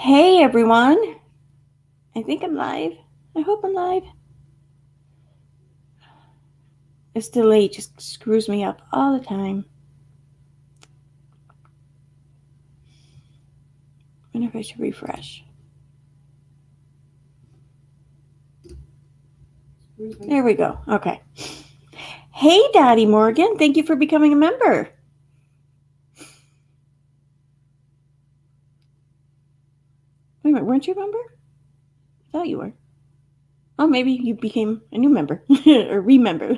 Hey everyone. I think I'm live. I hope I'm live. This delay just screws me up all the time. I wonder if I should refresh. There we go. Okay. Hey Dottie Morgan, thank you for becoming a member. Wait a minute, weren't you a member? I thought you were. Oh, maybe you became a new member or remember.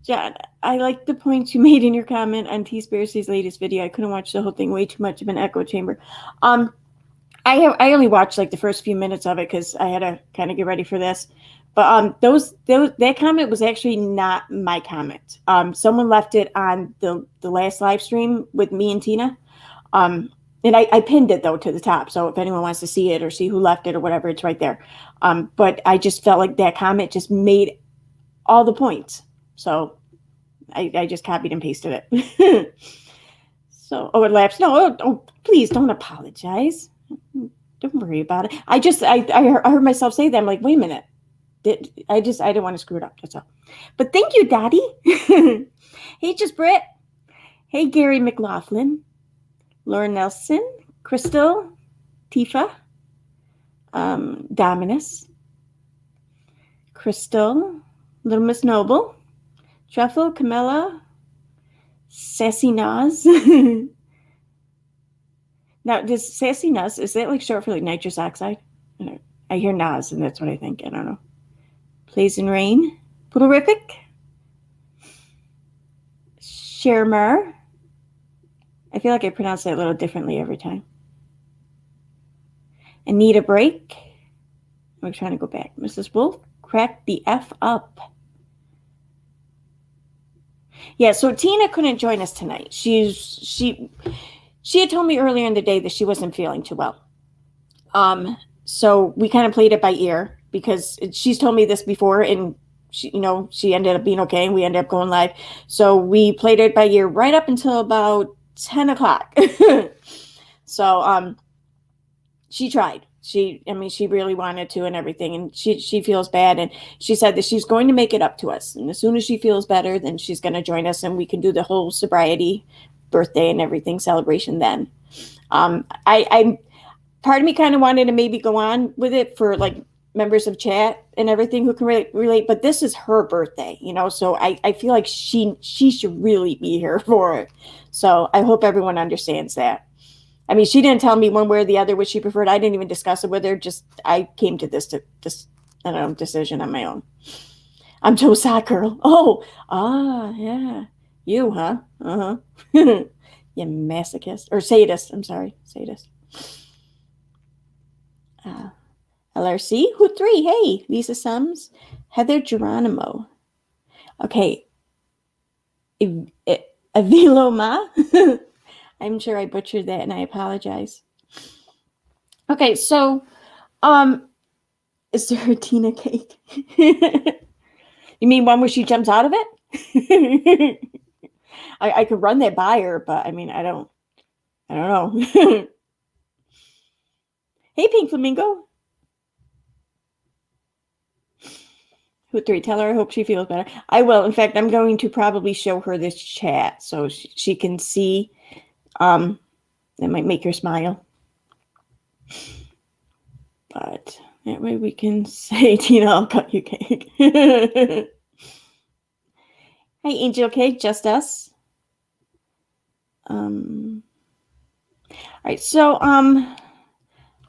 John, I like the points you made in your comment on T-Spiracy's latest video. I couldn't watch the whole thing. Way too much of an echo chamber. I only watched like the first few minutes of it because I had to kind of get ready for this. But that comment was actually not my comment. Someone left it on the last live stream with me and Tina. And I pinned it though to the top. So if anyone wants to see it or see who left it or whatever, it's right there. But I just felt like that comment just made all the points. So I just copied and pasted it. So, it lapsed. No, please don't apologize. Don't worry about it. I heard myself say that. I'm like, wait a minute. I didn't want to screw it up. That's all. But thank you, Daddy. Hey, just Britt. Hey, Gary McLaughlin, Lauren Nelson, Crystal, Tifa, Dominus, Crystal, Little Miss Noble, Truffle, Camilla, Sassy Naz. Now, does Sassy Naz, is that like short for like nitrous oxide? I hear Naz, and that's what I think. I don't know. Plays in Rain. Poodlerific. Shermer. I feel like I pronounce that a little differently every time. Anita Break. I'm trying to go back. Mrs. Wolf. Crack the F up. Yeah, so Tina couldn't join us tonight. She had told me earlier in the day that she wasn't feeling too well. So we kind of played it by ear because she's told me this before, and she ended up being okay, and we ended up going live. So we played it by ear right up until about 10 o'clock. So she tried. She really wanted to and everything, and she feels bad, and she said that she's going to make it up to us, and as soon as she feels better, then she's going to join us, and we can do the whole sobriety birthday and everything celebration then. I part of me kind of wanted to maybe go on with it for like members of chat and everything who can relate, but this is her birthday, so I feel like she should really be here for it. So I hope everyone understands that. I mean, she didn't tell me one way or the other what she preferred. I didn't even discuss it with her. Just I came to this I don't know, decision on my own. I'm Joe Soccer. Yeah. You, huh? Uh-huh. You masochist. Or sadist. I'm sorry. Sadist. LRC. Who three? Hey, Lisa Sums. Heather Geronimo. Okay. Aviloma. I'm sure I butchered that, and I apologize. Okay, so is there a Tina cake? You mean one where she jumps out of it? I could run that by her, but I mean, I don't know. Hey, Pink Flamingo. Who three? Tell her I hope she feels better. I will. In fact, I'm going to probably show her this chat so she can see. That might make her smile. But that way we can say, Tina, I'll cut you cake. Hey, Angel Cake, just us. All right, so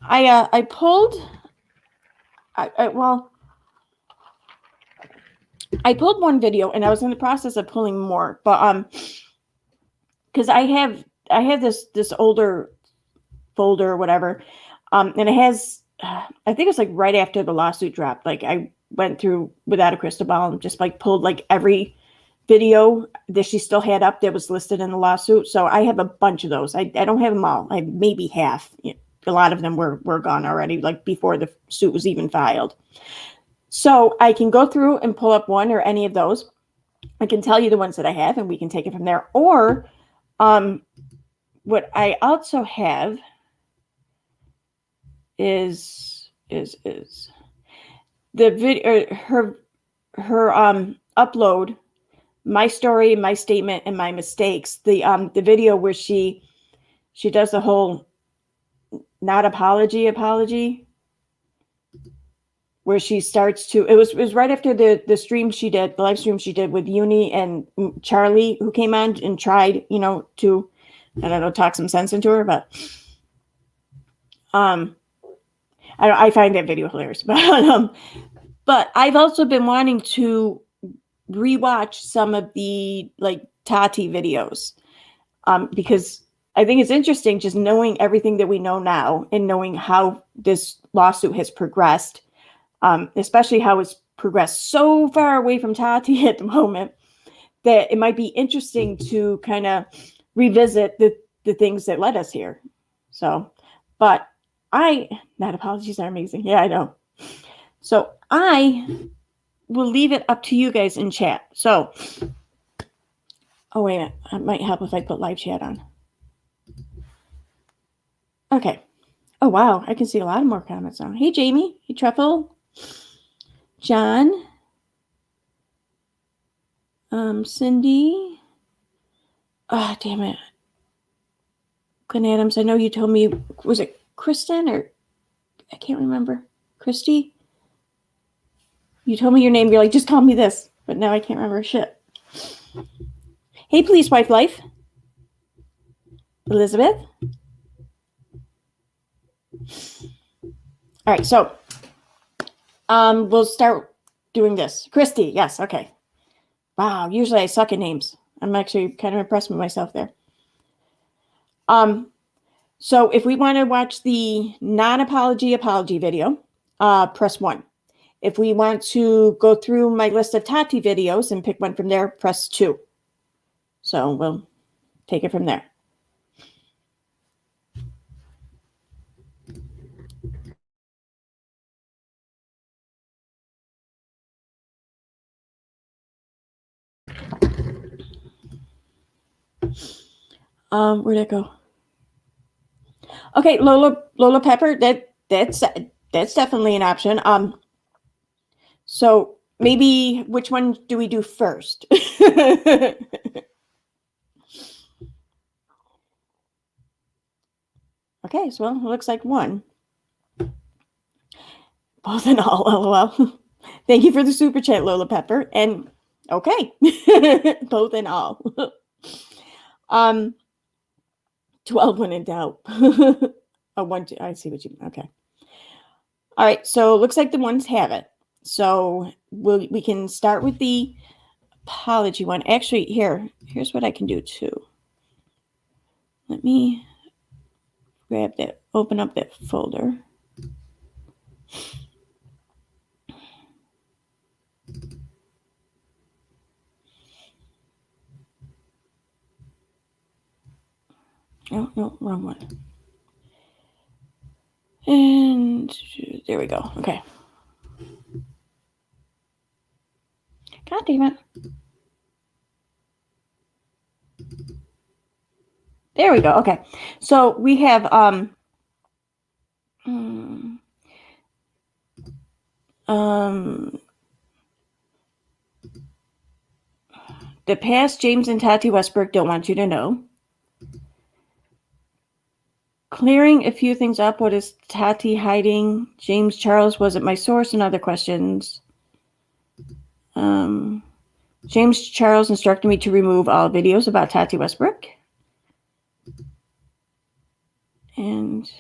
I pulled. I pulled one video, and I was in the process of pulling more, but because I have this older folder or whatever, and it has. I think it's like right after the lawsuit dropped. Like I went through without a crystal ball and just like pulled like every video that she still had up that was listed in the lawsuit. So I have a bunch of those. I don't have them all. I have maybe half. A lot of them were gone already, like before the suit was even filed. So I can go through and pull up one or any of those. I can tell you the ones that I have, and we can take it from there. Or what I also have is the video, her upload, my story, my statement, and my mistakes. The video where she does the whole not apology, where she starts to, it was right after the stream she did, the live stream she did with Uni and Charlie, who came on and tried, to, I don't know, talk some sense into her, but I find that video hilarious. But I've also been wanting to rewatch some of the like Tati videos, because I think it's interesting just knowing everything that we know now and knowing how this lawsuit has progressed, especially how it's progressed so far away from Tati at the moment, that it might be interesting to kind of revisit the things that led us here. So, but not apologies are amazing. Yeah, I know. So I will leave it up to you guys in chat. So, oh, wait a minute. It might help if I put live chat on. Okay. Oh, wow. I can see a lot more comments now. Hey, Jamie. Hey, Truffle. John. Cindy. Oh, damn it. Glenn Adams, I know you told me, was it Kristen or I can't remember. Christy? You told me your name. You're like, just call me this. But now I can't remember shit. Hey, Police Wife Life. Elizabeth. All right, so we'll start doing this. Christy, yes, okay. Wow, usually I suck at names. I'm actually kind of impressed with myself there. So if we want to watch the non-apology video, press 1. If we want to go through my list of Tati videos and pick one from there, press 2. So we'll take it from there. Where'd it go? Okay, Lola Pepper, that's definitely an option. So maybe which one do we do first? Okay, so it looks like 1. Both and all, LOL. Thank you for the super chat, Lola Pepper. And okay, both and all. 12 when in doubt. Oh, 1, 2. I see what you mean. Okay. All right. So it looks like the ones have it. So we can start with the apology one. Actually, here's what I can do too. Let me grab that, open up that folder. Oh, no, wrong one. And there we go. Okay. God damn it. There we go. Okay. So we have the past James and Tati Westbrook don't want you to know. Clearing a few things up. What is Tati hiding? James Charles wasn't my source, and other questions. James Charles instructed me to remove all videos about Tati Westbrook. And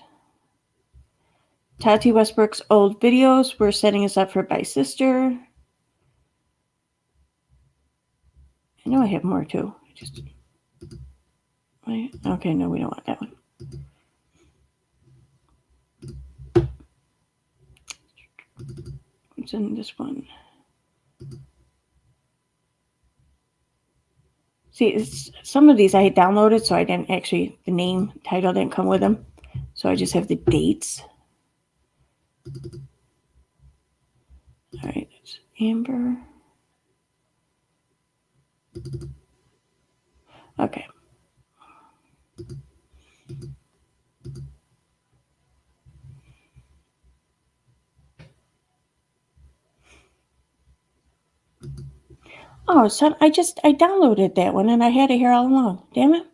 Tati Westbrook's old videos were setting us up for By Sister. I know I have more too. Okay, no, we don't want that one. What's in this one? See, some of these I had downloaded, so I didn't actually, the name, title didn't come with them. So I just have the dates. All right, it's Amber. Okay. Oh, so I downloaded that one and I had it here all along. Damn it.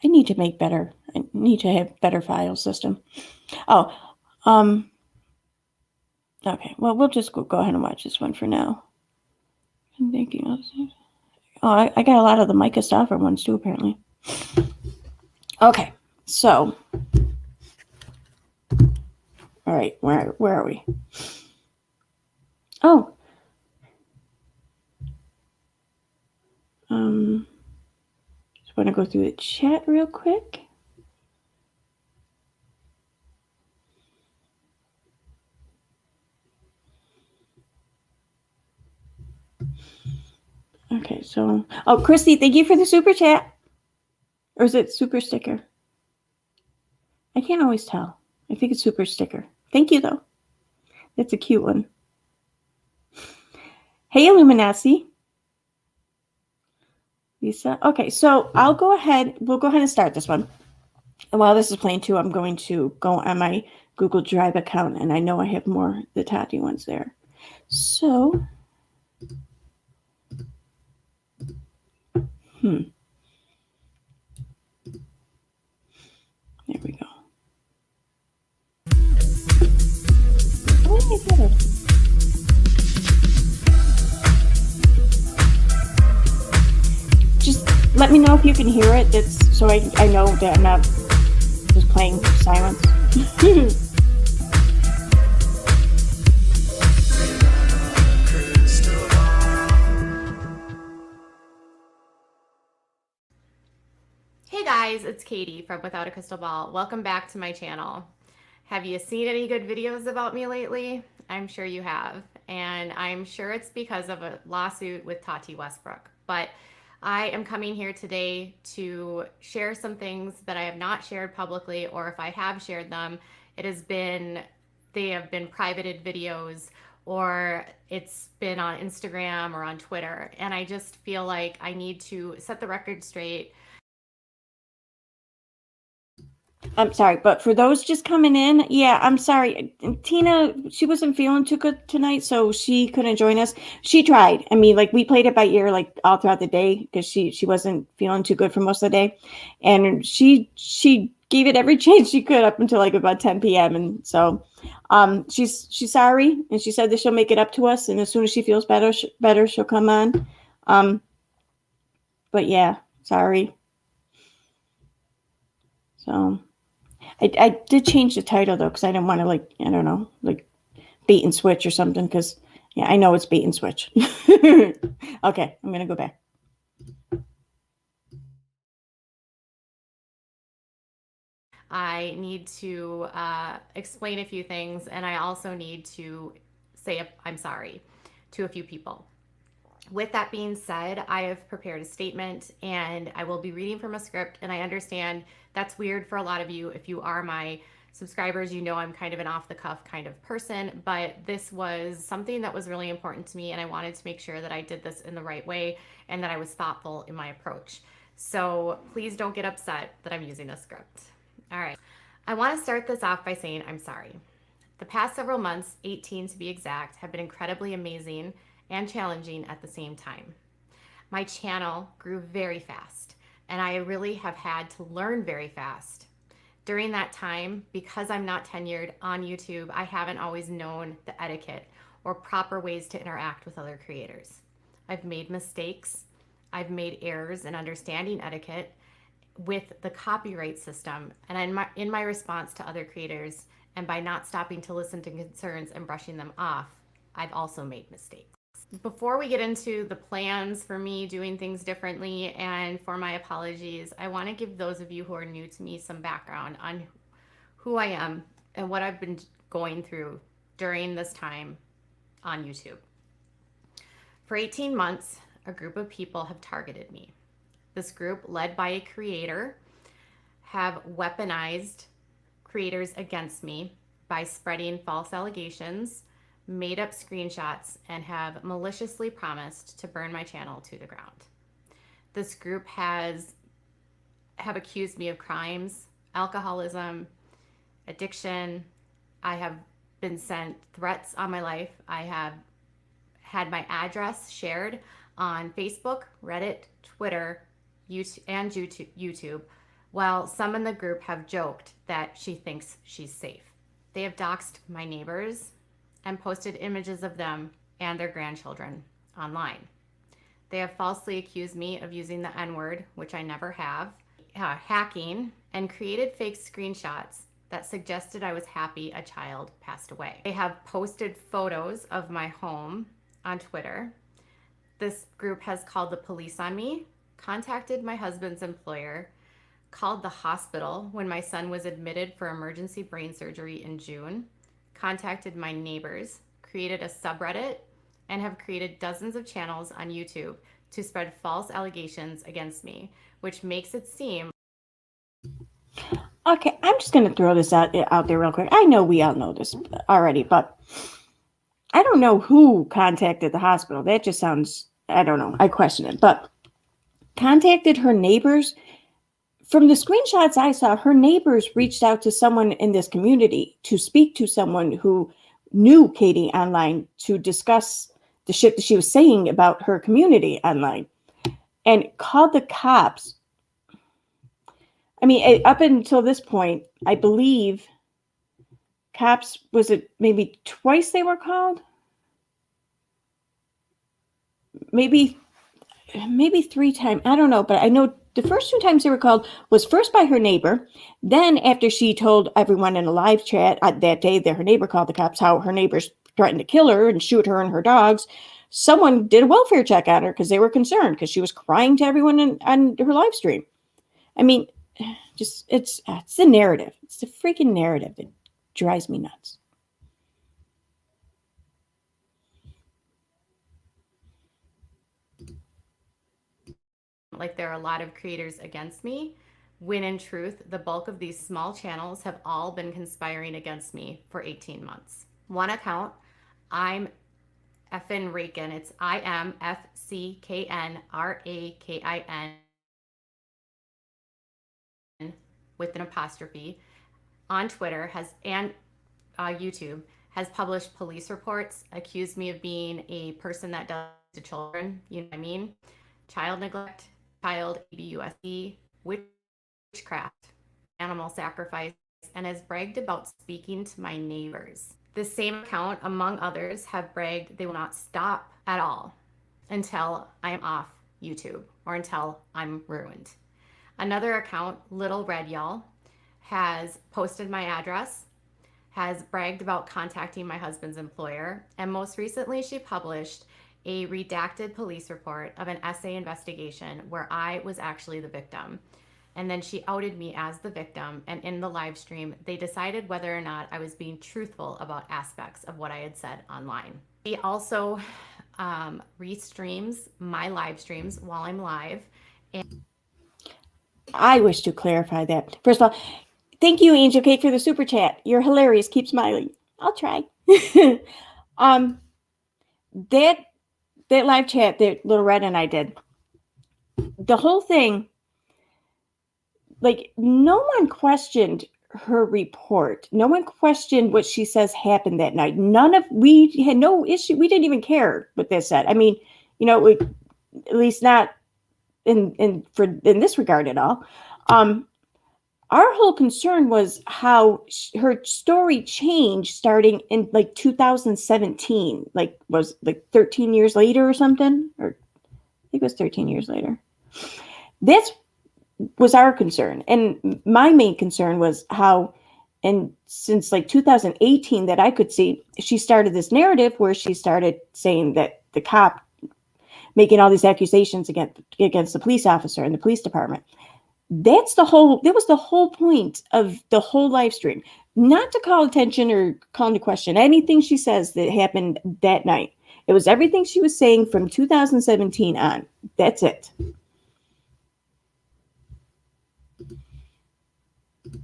I need to make better. I need to have better file system. Oh, okay. Well, we'll just go ahead and watch this one for now. I'm thinking of it. Oh, I got a lot of the Micah Stauffer ones too, apparently. Okay, so. All right, where are we? Oh. Just want to go through the chat real quick. Okay, so. Oh, Christy, thank you for the super chat. Or is it super sticker? I can't always tell. I think it's super sticker. Thank you, though. That's a cute one. Hey, Illuminati. Lisa. Okay, so I'll go ahead. We'll go ahead and start this one. And while this is playing too, I'm going to go on my Google Drive account, and I know I have more the Tati ones there. So, there we go. Where did I get it? Just let me know if you can hear it. That's so I know that I'm not just playing silence. Hey guys, it's Katie from Without a Crystal Ball. Welcome back to my channel. Have you seen any good videos about me lately? I'm sure you have, and I'm sure it's because of a lawsuit with Tati Westbrook. But I am coming here today to share some things that I have not shared publicly, or if I have shared them, they have been privated videos, or it's been on Instagram or on Twitter, and I just feel like I need to set the record straight. I'm sorry, but for those just coming in, yeah, I'm sorry. Tina, she wasn't feeling too good tonight, so she couldn't join us. She tried. I mean, like we played it by ear like all throughout the day because she wasn't feeling too good for most of the day. And she gave it every chance she could up until like about 10 p.m. And so she's sorry and she said that she'll make it up to us and as soon as she feels better she'll come on. But yeah, sorry. So I did change the title though because I didn't want to like I don't know like bait and switch or something because yeah I know it's bait and switch. Okay, I'm gonna go back. I need to explain a few things, and I also need to say I'm sorry to a few people. With that being said, I have prepared a statement and I will be reading from a script. And I understand that's weird for a lot of you. If you are my subscribers, you know I'm kind of an off the cuff kind of person, but this was something that was really important to me. And I wanted to make sure that I did this in the right way and that I was thoughtful in my approach. So please don't get upset that I'm using a script. All right. I want to start this off by saying I'm sorry. The past several months, 18 to be exact, have been incredibly amazing and challenging at the same time. My channel grew very fast, and I really have had to learn very fast. During that time, because I'm not tenured on YouTube, I haven't always known the etiquette or proper ways to interact with other creators. I've made mistakes. I've made errors in understanding etiquette with the copyright system and in my response to other creators, and by not stopping to listen to concerns and brushing them off, I've also made mistakes. Before we get into the plans for me doing things differently and for my apologies, I want to give those of you who are new to me some background on who I am and what I've been going through during this time on YouTube. For 18 months, a group of people have targeted me. This group, led by a creator, have weaponized creators against me by spreading false allegations, made up screenshots, and have maliciously promised to burn my channel to the ground. This group have accused me of crimes, alcoholism, addiction. I have been sent threats on my life. I have had my address shared on Facebook, Reddit, Twitter, and YouTube. Well, some in the group have joked that she thinks she's safe. They have doxed my neighbors and posted images of them and their grandchildren online. They have falsely accused me of using the N-word, which I never have, hacking, and created fake screenshots that suggested I was happy a child passed away. They have posted photos of my home on Twitter. This group has called the police on me, contacted my husband's employer, called the hospital when my son was admitted for emergency brain surgery in June, contacted my neighbors, created a subreddit, and have created dozens of channels on YouTube to spread false allegations against me, which makes it seem. Okay, I'm just going to throw this out there real quick. I know we all know this already, but I don't know who contacted the hospital. That just sounds, I don't know. I question it, but contacted her neighbors. From the screenshots I saw, her neighbors reached out to someone in this community to speak to someone who knew Katie online to discuss the shit that she was saying about her community online, and called the cops. I mean, up until this point, I believe cops, was it maybe twice they were called? Maybe 3 times. I don't know, but I know the first 2 times they were called was first by her neighbor. Then after she told everyone in a live chat that day that her neighbor called the cops, how her neighbors threatened to kill her and shoot her and her dogs, someone did a welfare check on her because they were concerned because she was crying to everyone on her live stream. I mean, just it's the narrative. It's the freaking narrative that drives me nuts. Like there are a lot of creators against me, when in truth, the bulk of these small channels have all been conspiring against me for 18 months. One account, I'm effin' Rakin. It's IMFCKNRAKIN with an apostrophe, on Twitter and YouTube, has published police reports, accused me of being a person that does to children, you know what I mean? Child neglect, child abuse, witchcraft, animal sacrifice, and has bragged about speaking to my neighbors. The same account, among others, have bragged they will not stop at all until I am off YouTube or until I'm ruined. Another account, Little Red Y'all, has posted my address, has bragged about contacting my husband's employer, and most recently she published a redacted police report of an essay investigation where I was actually the victim. And then she outed me as the victim, and in the live stream, they decided whether or not I was being truthful about aspects of what I had said online. She also restreams my live streams while I'm live. And I wish to clarify that. First of all, thank you, Angel Cake, for the super chat. You're hilarious. Keep smiling. I'll try. That live chat that Little Red and I did, the whole thing, like, no one questioned her report. No one questioned what she says happened that night. We had no issue. We didn't even care what they said. I mean, you know, at least not in this regard at all. Our whole concern was how her story changed starting in like 2017, like was like 13 years later or something, or I think it was 13 years later. This was our concern. And my main concern was how, and since like 2018 that I could see, she started this narrative where she started saying that the cop making all these accusations against the police officer and the police department. That was the whole point of the whole live stream, not to call attention or call into question anything she says that happened that night. It was everything she was saying from 2017 on. That's it.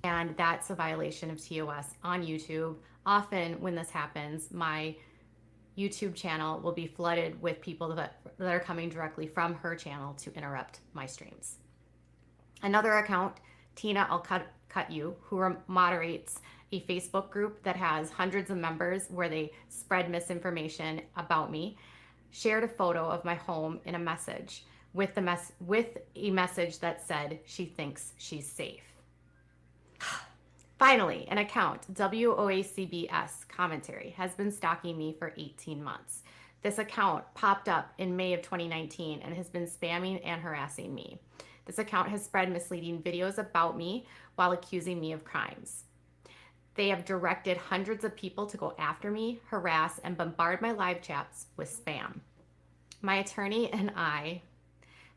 And that's a violation of TOS on YouTube. Often when this happens, my YouTube channel will be flooded with people that are coming directly from her channel to interrupt my streams. Another account, Tina, I'll cut you, who moderates a Facebook group that has hundreds of members where they spread misinformation about me, shared a photo of my home in a message with a message that said she thinks she's safe. Finally, an account, WOACBS commentary, has been stalking me for 18 months. This account popped up in May of 2019 and has been spamming and harassing me. This account has spread misleading videos about me while accusing me of crimes. They have directed hundreds of people to go after me, harass, and bombard my live chats with spam. My attorney and I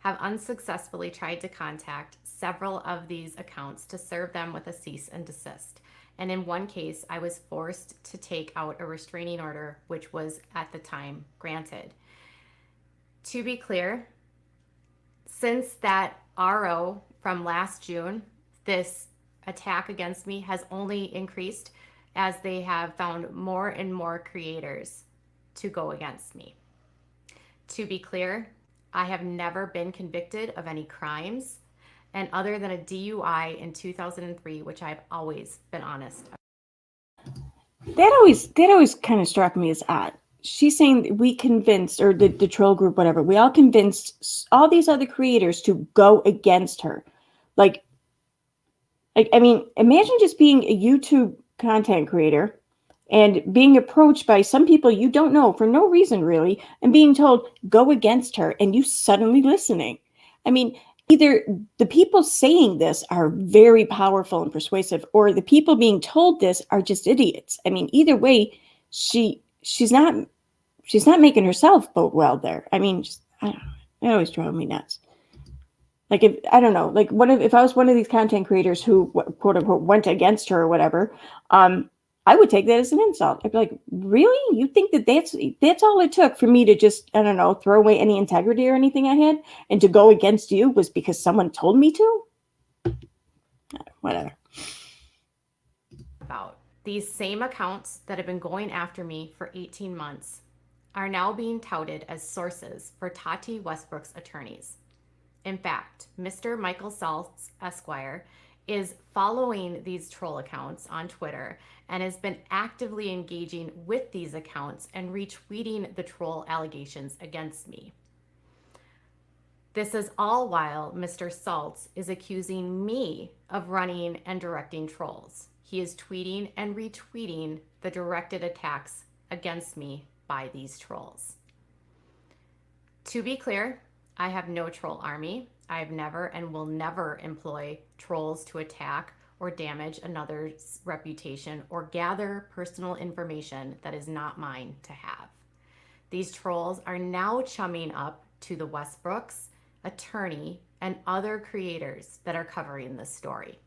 have unsuccessfully tried to contact several of these accounts to serve them with a cease and desist. And in one case, I was forced to take out a restraining order, which was at the time granted. To be clear, since that RO from last June, this attack against me has only increased as they have found more and more creators to go against me. To be clear, I have never been convicted of any crimes, and other than a DUI in 2003, which I've always been honest. That always kind of struck me as odd. She's saying we convinced, or the troll group, whatever, we all convinced all these other creators to go against her. Like, I mean, imagine just being a YouTube content creator and being approached by some people you don't know for no reason really, and being told, go against her, and you suddenly listening. I mean, either the people saying this are very powerful and persuasive, or the people being told this are just idiots. I mean, either way, she's not making herself vote well there. I mean, I don't know. It always drove me nuts. Like, if I don't know, like if I was one of these content creators who quote unquote went against her or whatever, I would take that as an insult. I'd be like, really? You think that's all it took for me to just, I don't know, throw away any integrity or anything I had, and to go against you was because someone told me to? Whatever. About these same accounts that have been going after me for 18 months are now being touted as sources for Tati Westbrook's attorneys. In fact, Mr. Michael Saltz, Esquire, is following these troll accounts on Twitter and has been actively engaging with these accounts and retweeting the troll allegations against me. This is all while Mr. Saltz is accusing me of running and directing trolls. He is tweeting and retweeting the directed attacks against me by these trolls. To be clear, I have no troll army. I have never and will never employ trolls to attack or damage another's reputation or gather personal information that is not mine to have. These trolls are now chumming up to the Westbrooks, attorney, and other creators that are covering this story,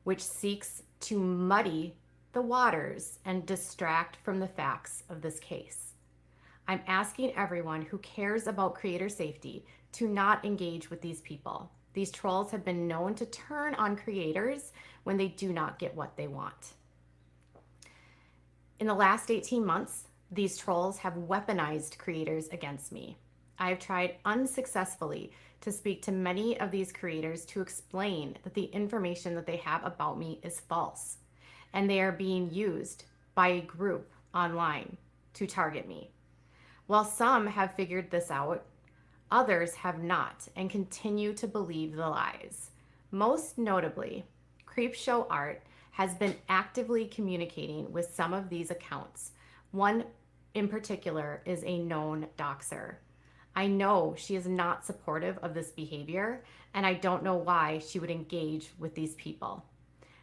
which seeks to muddy the waters and distract from the facts of this case. I'm asking everyone who cares about creator safety to not engage with these people. These trolls have been known to turn on creators when they do not get what they want. In the last 18 months, these trolls have weaponized creators against me. I have tried unsuccessfully to speak to many of these creators to explain that the information that they have about me is false, and they are being used by a group online to target me. While some have figured this out, others have not and continue to believe the lies. Most notably, Creepshow Art has been actively communicating with some of these accounts. One in particular is a known doxer. I know she is not supportive of this behavior, and I don't know why she would engage with these people.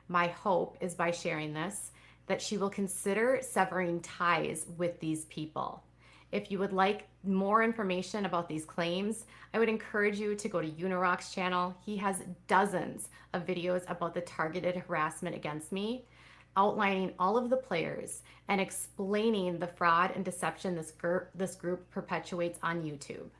My hope is by sharing this, that she will consider severing ties with these people. If you would like more information about these claims, I would encourage you to go to Unirock's channel. He has dozens of videos about the targeted harassment against me, outlining all of the players and explaining the fraud and deception this group perpetuates on YouTube.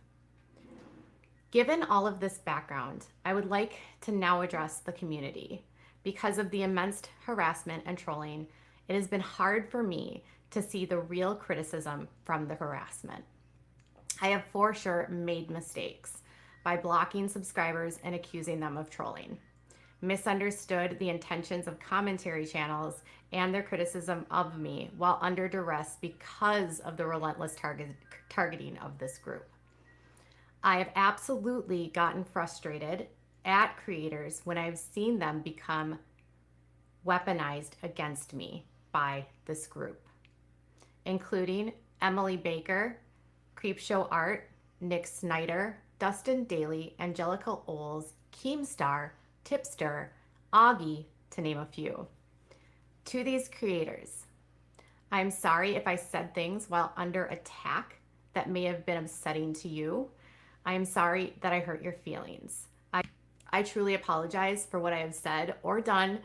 Given all of this background, I would like to now address the community. Because of the immense harassment and trolling, it has been hard for me to see the real criticism from the harassment. I have for sure made mistakes by blocking subscribers and accusing them of trolling. misunderstood the intentions of commentary channels and their criticism of me while under duress because of the relentless targeting of this group. I have absolutely gotten frustrated at creators when I've seen them become weaponized against me by this group, including Emily Baker, Creepshow Art, Nick Snyder, Dustin Daly, Angelica Oles, Keemstar, Tipster, Augie, to name a few. To these creators, I'm sorry if I said things while under attack that may have been upsetting to you. I am sorry that I hurt your feelings. I truly apologize for what I have said or done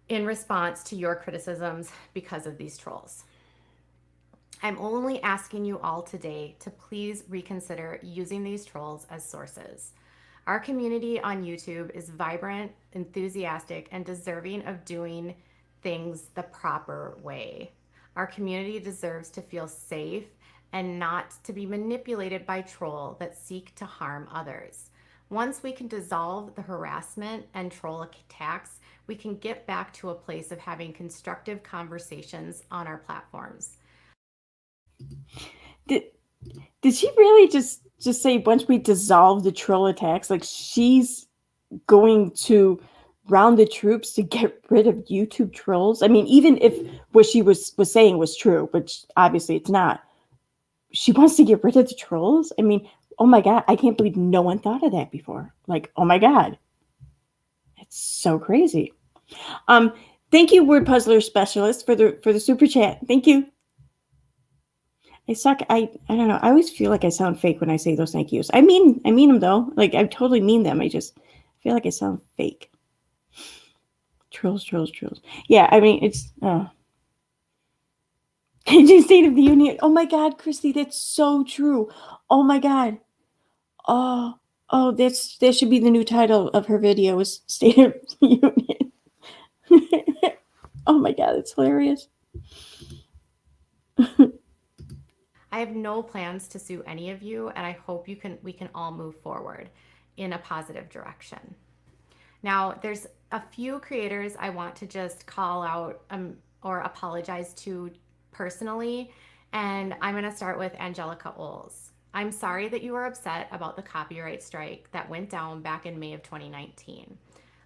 in response to your criticisms because of these trolls. I'm only asking you all today to please reconsider using these trolls as sources. Our community on YouTube is vibrant, enthusiastic, and deserving of doing things the proper way. Our community deserves to feel safe and not to be manipulated by trolls that seek to harm others. Once we can dissolve the harassment and troll attacks, we can get back to a place of having constructive conversations on our platforms. Did she really just say once we dissolve the troll attacks, like she's going to round the troops to get rid of YouTube trolls? I mean, even if what she was saying was true, which obviously it's not, she wants to get rid of the trolls? I mean, oh my God, I can't believe no one thought of that before. Like, oh my God. It's so crazy. Thank you, Word Puzzler Specialist, for the super chat. Thank you. I suck. I don't know. I always feel like I sound fake when I say those thank yous. I mean them though. Like I totally mean them. I just feel like I sound fake. Trolls. Yeah, I mean it's State of the Union. Oh my God, Christy, that's so true. Oh my God. Oh, that should be the new title of her video is State of the Union. Oh my God, it's hilarious. I have no plans to sue any of you, and I hope we can all move forward in a positive direction. Now, there's a few creators I want to just call out or apologize to personally, and I'm going to start with Angelica Oles. I'm sorry that you were upset about the copyright strike that went down back in May of 2019.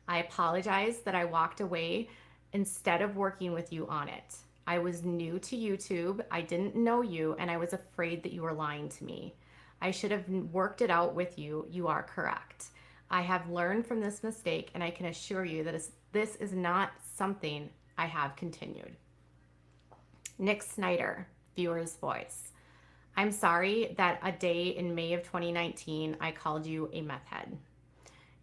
I apologize that I walked away instead of working with you on it. I was new to YouTube, I didn't know you, and I was afraid that you were lying to me. I should have worked it out with you. You are correct. I have learned from this mistake, and I can assure you that this is not something I have continued. Nick Snyder, viewer's voice. I'm sorry that a day in May of 2019, I called you a meth head.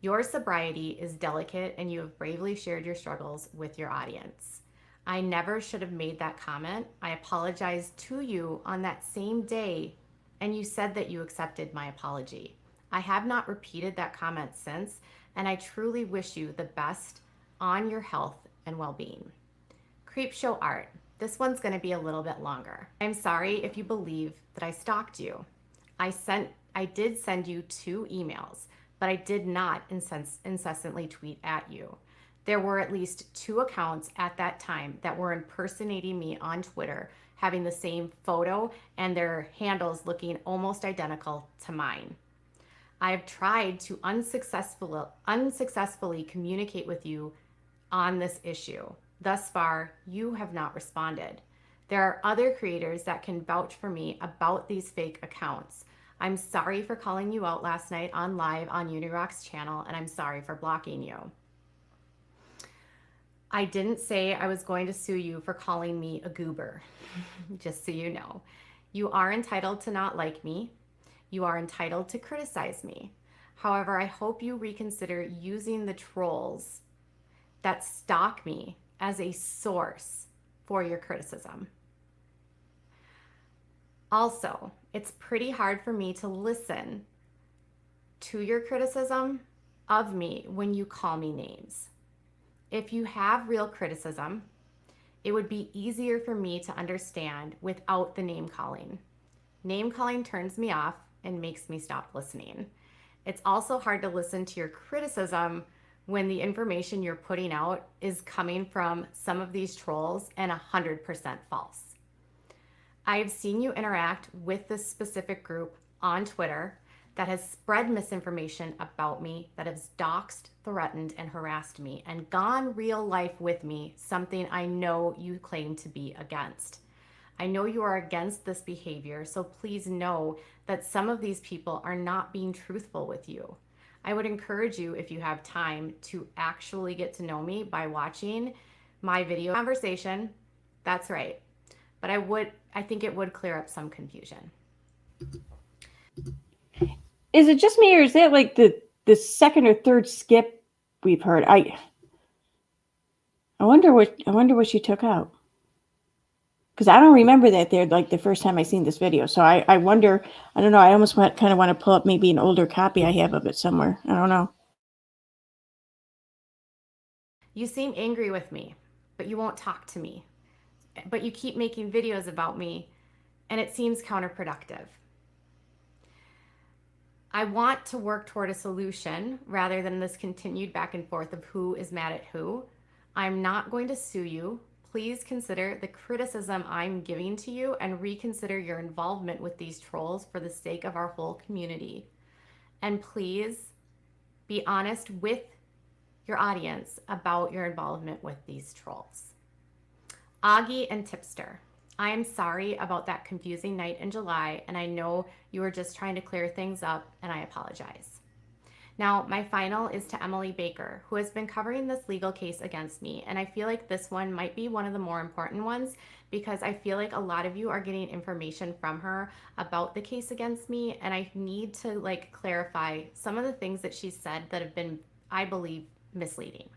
Your sobriety is delicate, and you have bravely shared your struggles with your audience. I never should have made that comment. I apologized to you on that same day, and you said that you accepted my apology. I have not repeated that comment since, and I truly wish you the best on your health and well-being. Creepshow Art. This one's going to be a little bit longer. I'm sorry if you believe that I stalked you. I did send you 2 emails, but I did not incessantly tweet at you. There were at least 2 accounts at that time that were impersonating me on Twitter, having the same photo and their handles looking almost identical to mine. I have tried to unsuccessfully communicate with you on this issue. Thus far, you have not responded. There are other creators that can vouch for me about these fake accounts. I'm sorry for calling you out last night on live on Unirock's channel, and I'm sorry for blocking you. I didn't say I was going to sue you for calling me a goober, just so you know. You are entitled to not like me. You are entitled to criticize me. However, I hope you reconsider using the trolls that stalk me as a source for your criticism. Also, it's pretty hard for me to listen to your criticism of me when you call me names. If you have real criticism, it would be easier for me to understand without the name calling. Name calling turns me off and makes me stop listening. It's also hard to listen to your criticism when the information you're putting out is coming from some of these trolls and 100% false. I have seen you interact with this specific group on Twitter that has spread misinformation about me, that has doxed, threatened, and harassed me, and gone real life with me, something I know you claim to be against. I know you are against this behavior, so please know that some of these people are not being truthful with you. I would encourage you, if you have time, to actually get to know me by watching my video conversation. That's right. But I think it would clear up some confusion. Is it just me, or is that like the second or third skip we've heard? I wonder what she took out, because I don't remember that there like the first time I seen this video. So I wonder. I don't know. I almost kind of want to pull up maybe an older copy I have of it somewhere. I don't know. You seem angry with me, but you won't talk to me. But you keep making videos about me, and it seems counterproductive. I want to work toward a solution rather than this continued back and forth of who is mad at who. I'm not going to sue you. Please consider the criticism I'm giving to you and reconsider your involvement with these trolls for the sake of our whole community. And please be honest with your audience about your involvement with these trolls. Augie and Tipster, I am sorry about that confusing night in July, and I know you were just trying to clear things up, and I apologize. Now, my final is to Emily Baker, who has been covering this legal case against me, and I feel like this one might be one of the more important ones because I feel like a lot of you are getting information from her about the case against me, and I need to clarify some of the things that she said that have been, I believe, misleading.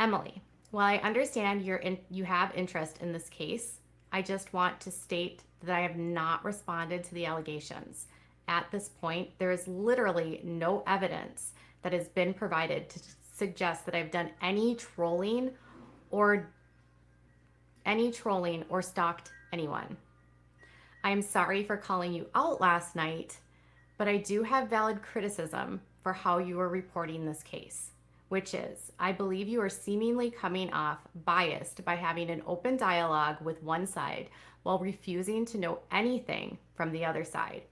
Emily, while I understand you have interest in this case, I just want to state that I have not responded to the allegations. At this point, there is literally no evidence that has been provided to suggest that I've done any trolling or stalked anyone. I am sorry for calling you out last night, but I do have valid criticism for how you are reporting this case, which is, I believe you are seemingly coming off biased by having an open dialogue with one side while refusing to know anything from the other side.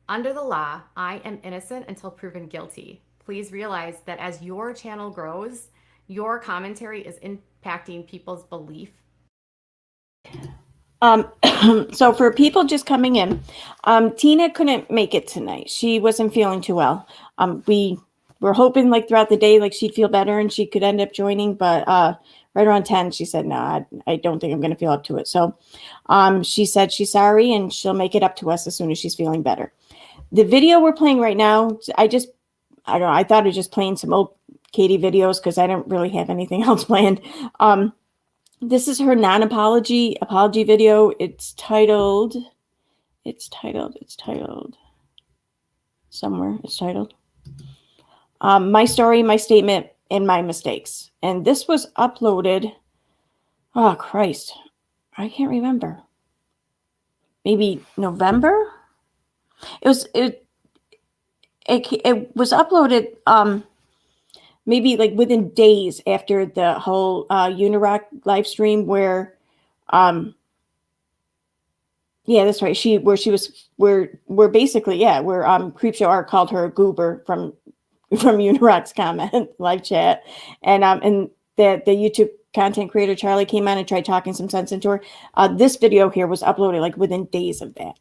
Under the law, I am innocent until proven guilty. Please realize that as your channel grows, your commentary is impacting people's belief. So for people just coming in, Tina couldn't make it tonight. She wasn't feeling too well. We were hoping throughout the day, she'd feel better and she could end up joining, but right around 10, she said, no, I don't think I'm going to feel up to it. So she said she's sorry and she'll make it up to us as soon as she's feeling better. The video we're playing right now, I don't know, I thought of just playing some old Katie videos because I don't really have anything else planned. This is her apology video. It's titled somewhere. It's titled My Story, My Statement, and My Mistakes. And this was uploaded, oh Christ, I can't remember. Maybe November? It was uploaded maybe within days after the whole Unirock live stream where yeah, that's right. Where basically, yeah, where Creepshow Art called her a goober from Unirock's comment live chat, and the YouTube content creator Charlie came on and tried talking some sense into her. This video here was uploaded within days of that.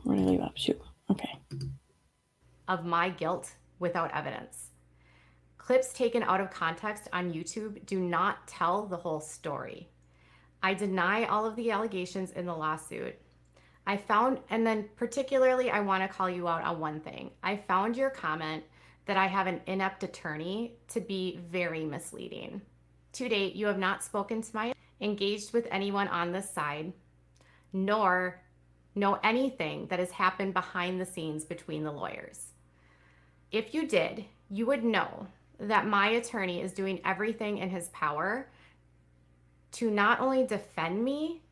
Where did I leave off? Shoot. Okay. Of my guilt without evidence. Clips taken out of context on YouTube do not tell the whole story. I deny all of the allegations in the lawsuit. And then particularly, I want to call you out on one thing. I found your comment that I have an inept attorney to be very misleading. To date, you have not spoken to my engaged with anyone on this side, nor know anything that has happened behind the scenes between the lawyers. If you did, you would know that my attorney is doing everything in his power to not only defend me,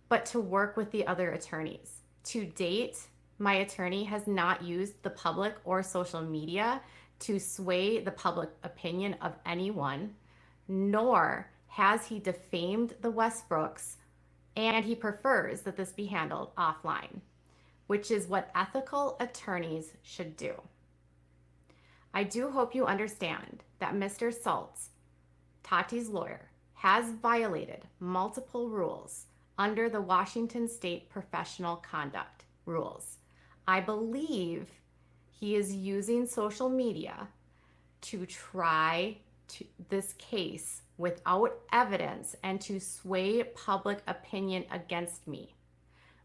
but to work with the other attorneys To date, my attorney has not used the public or social media to sway the public opinion of anyone, nor has he defamed the Westbrooks, and he prefers that this be handled offline, which is what ethical attorneys should do. I do hope you understand that Mr. Saltz, Tati's lawyer, has violated multiple rules under the Washington State Professional Conduct rules. I believe he is using social media to try this case without evidence and to sway public opinion against me.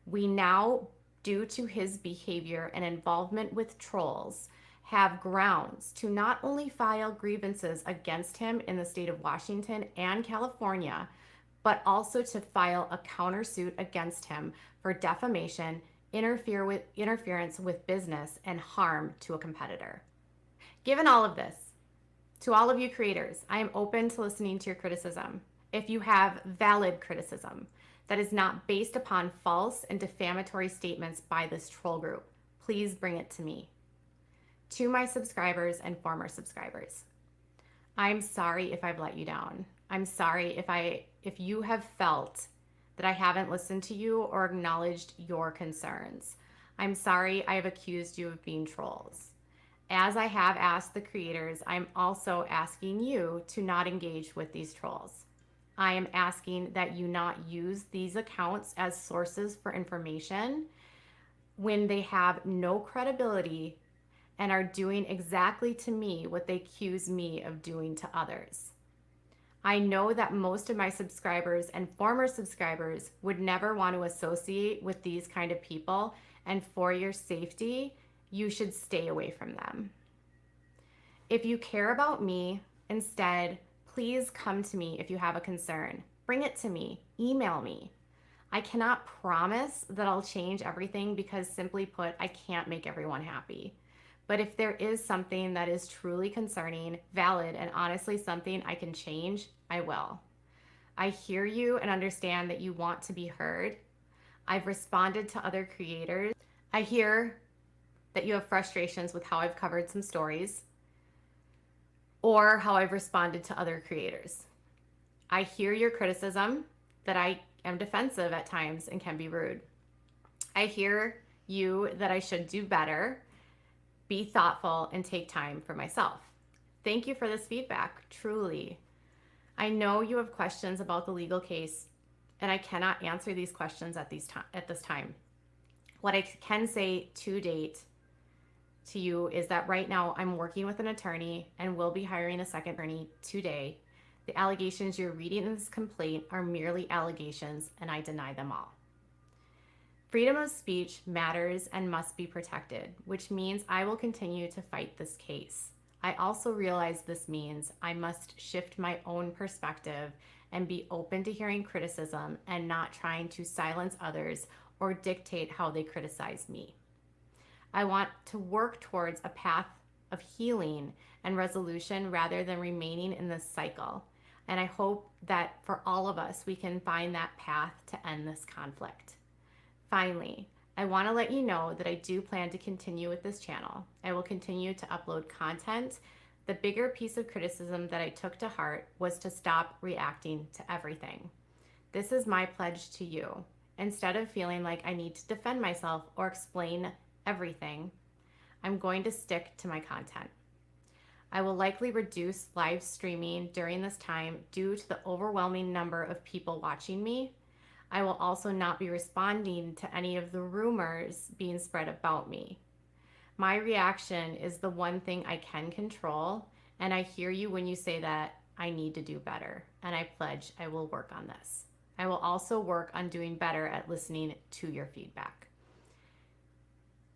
We now, due to his behavior and involvement with trolls, have grounds to not only file grievances against him in the state of Washington and California, but also to file a countersuit against him for defamation, interference with business, and harm to a competitor. Given all of this, to all of you creators, I am open to listening to your criticism. If you have valid criticism that is not based upon false and defamatory statements by this troll group, please bring it to me. To my subscribers and former subscribers, I'm sorry if I've let you down. I'm sorry if you have felt that I haven't listened to you or acknowledged your concerns. I'm sorry I have accused you of being trolls. As I have asked the creators, I'm also asking you to not engage with these trolls. I am asking that you not use these accounts as sources for information when they have no credibility and are doing exactly to me what they accuse me of doing to others. I know that most of my subscribers and former subscribers would never want to associate with these kind of people, and for your safety, you should stay away from them. If you care about me, instead, please come to me if you have a concern. Bring it to me, email me. I cannot promise that I'll change everything because, simply put, I can't make everyone happy. But if there is something that is truly concerning, valid, and honestly something I can change, I will. I hear you and understand that you want to be heard. I've responded to other creators. I hear that you have frustrations with how I've covered some stories or how I've responded to other creators. I hear your criticism that I am defensive at times and can be rude. I hear you that I should do better, be thoughtful, and take time for myself. Thank you for this feedback, truly. I know you have questions about the legal case, and I cannot answer these questions at this time. What I can say to date to you is that right now I'm working with an attorney and will be hiring a second attorney today. The allegations you're reading in this complaint are merely allegations, and I deny them all. Freedom of speech matters and must be protected, which means I will continue to fight this case. I also realize this means I must shift my own perspective and be open to hearing criticism and not trying to silence others or dictate how they criticize me. I want to work towards a path of healing and resolution rather than remaining in this cycle. And I hope that for all of us, we can find that path to end this conflict. Finally, I want to let you know that I do plan to continue with this channel. I will continue to upload content. The bigger piece of criticism that I took to heart was to stop reacting to everything. This is my pledge to you. Instead of feeling like I need to defend myself or explain everything, I'm going to stick to my content. I will likely reduce live streaming during this time due to the overwhelming number of people watching me. I will also not be responding to any of the rumors being spread about me. My reaction is the one thing I can control, and I hear you when you say that I need to do better, and I pledge I will work on this. I will also work on doing better at listening to your feedback.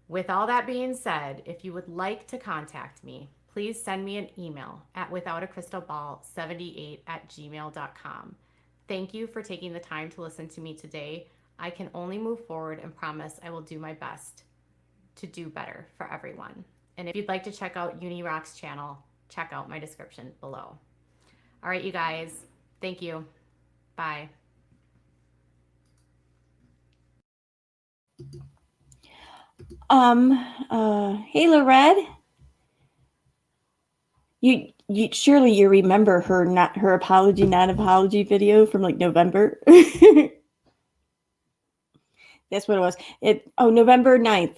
With all that being said, if you would like to contact me, please send me an email at withoutacrystalball78@gmail.com. Thank you for taking the time to listen to me today. I can only move forward and promise I will do my best to do better for everyone. And if you'd like to check out UniRock's channel, check out my description below. All right, you guys, thank you. Bye. Hey, Lorette. You surely you remember her apology, non-apology video from like November. That's what it was. November 9th.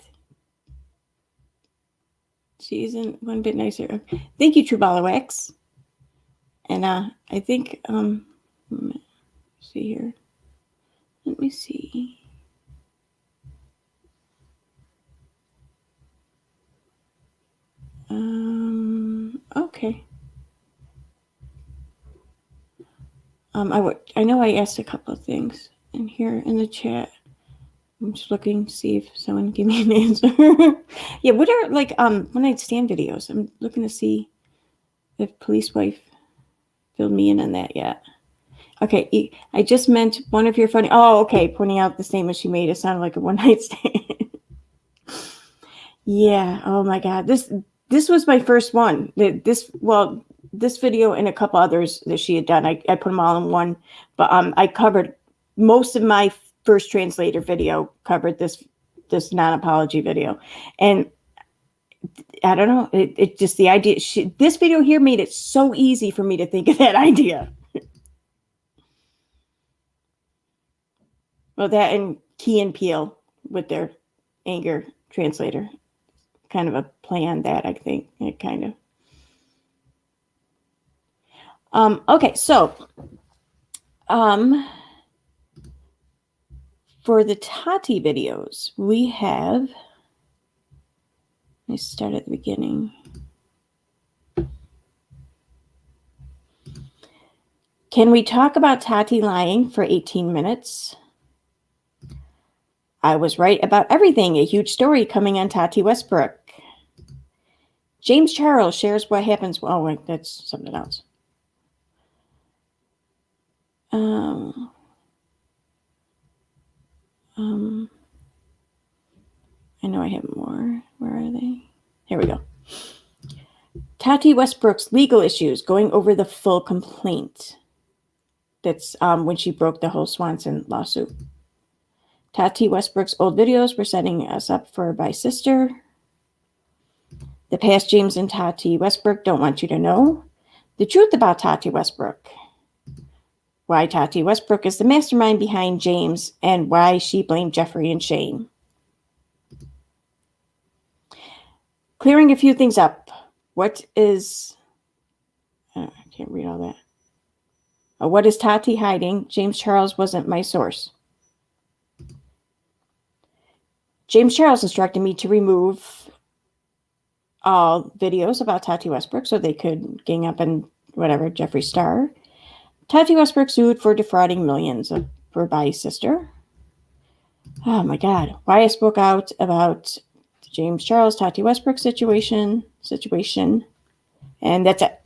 She isn't one bit nicer. Thank you, Trubalawax. And I think let's see here. Let me see. Okay. I know I asked a couple of things in here in the chat. I'm just looking to see if someone give me an answer. Yeah, what are like one night stand videos? I'm looking to see if Police Wife filled me in on that yet. Okay, I just meant one of your funny. Oh, okay, pointing out the statement she made. It sounded like a one night stand. Yeah. Oh my God. This was my first one. This video and a couple others that she had done. I put them all in one, but I covered most of my first translator video covered this non-apology video, and I don't know. It just the idea. This video here made it so easy for me to think of that idea. Well, that and Key and Peele with their anger translator, kind of a play on that. I think it kind of. Okay, so for the Tati videos, we have. Let me start at the beginning. Can we talk about Tati lying for 18 minutes? I was right about everything. A huge story coming on Tati Westbrook. James Charles shares what happens. Oh, wait, that's something else. I know I have more. Where are they? Here we go. Tati Westbrook's legal issues, going over the full complaint. That's when she broke the whole Swanson lawsuit. Tati Westbrook's old videos were setting us up for my sister. The past James and Tati Westbrook don't want you to know. The truth about Tati Westbrook. Why Tati Westbrook is the mastermind behind James and why she blamed Jeffrey and Shane. Clearing a few things up. What is... I can't read all that. What is Tati hiding? James Charles wasn't my source. James Charles instructed me to remove all videos about Tati Westbrook so they could gang up on whatever, Jeffree Star. Tati Westbrook sued for defrauding millions of her by sister. Oh my God. Why I spoke out about James Charles, Tati Westbrook situation. And that's it.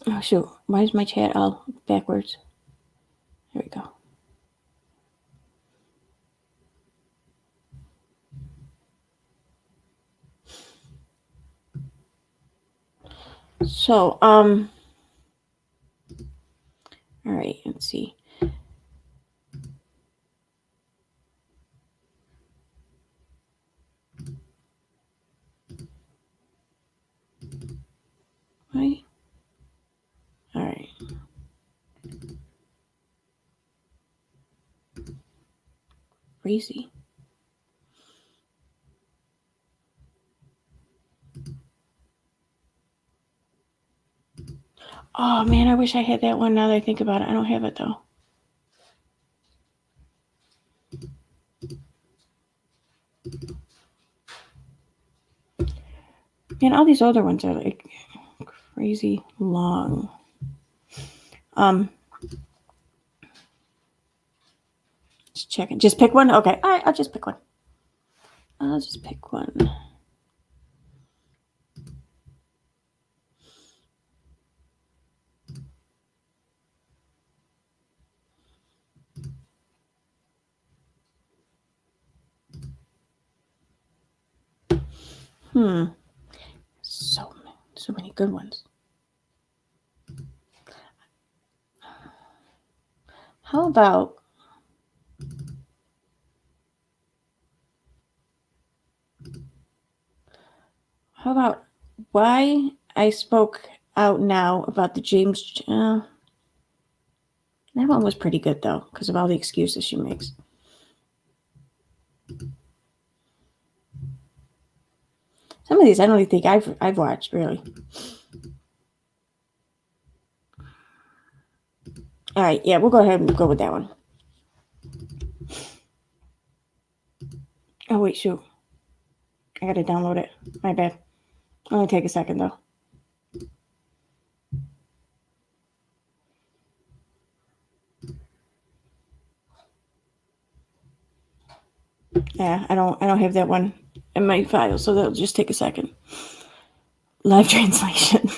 Oh, shoot. Why is my chat all backwards? Here we go. So, all right, let's see. Right. All right. Crazy. Oh man, I wish I had that one now that I think about it. I don't have it though. Man, all these older ones are like crazy long. Just checking. Just pick one? Okay. All right, I'll just pick one. I'll just pick one. So many good ones. How about How about why I spoke out now about the James? That one was pretty good though, because of all the excuses she makes. Some of these I don't even think I've watched really. All right, yeah, we'll go ahead and go with that one. Oh wait, shoot, I gotta download it. My bad. Only take a second though. Yeah, I don't have that one in my file, so that'll just take a second. Live translation.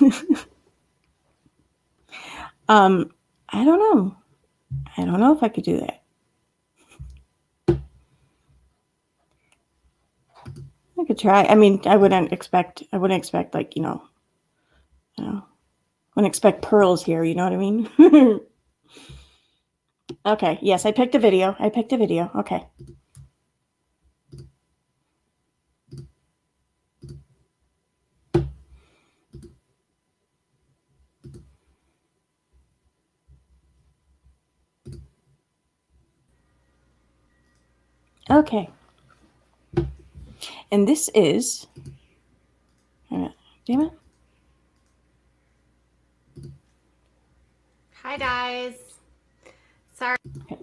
I don't know. I don't know if I could do that. I could try. I mean, I wouldn't expect like, I wouldn't expect pearls here, you know what I mean? Okay, yes, I picked a video. Okay. Okay. And this is, damn it. Hi, guys. Sorry. Okay.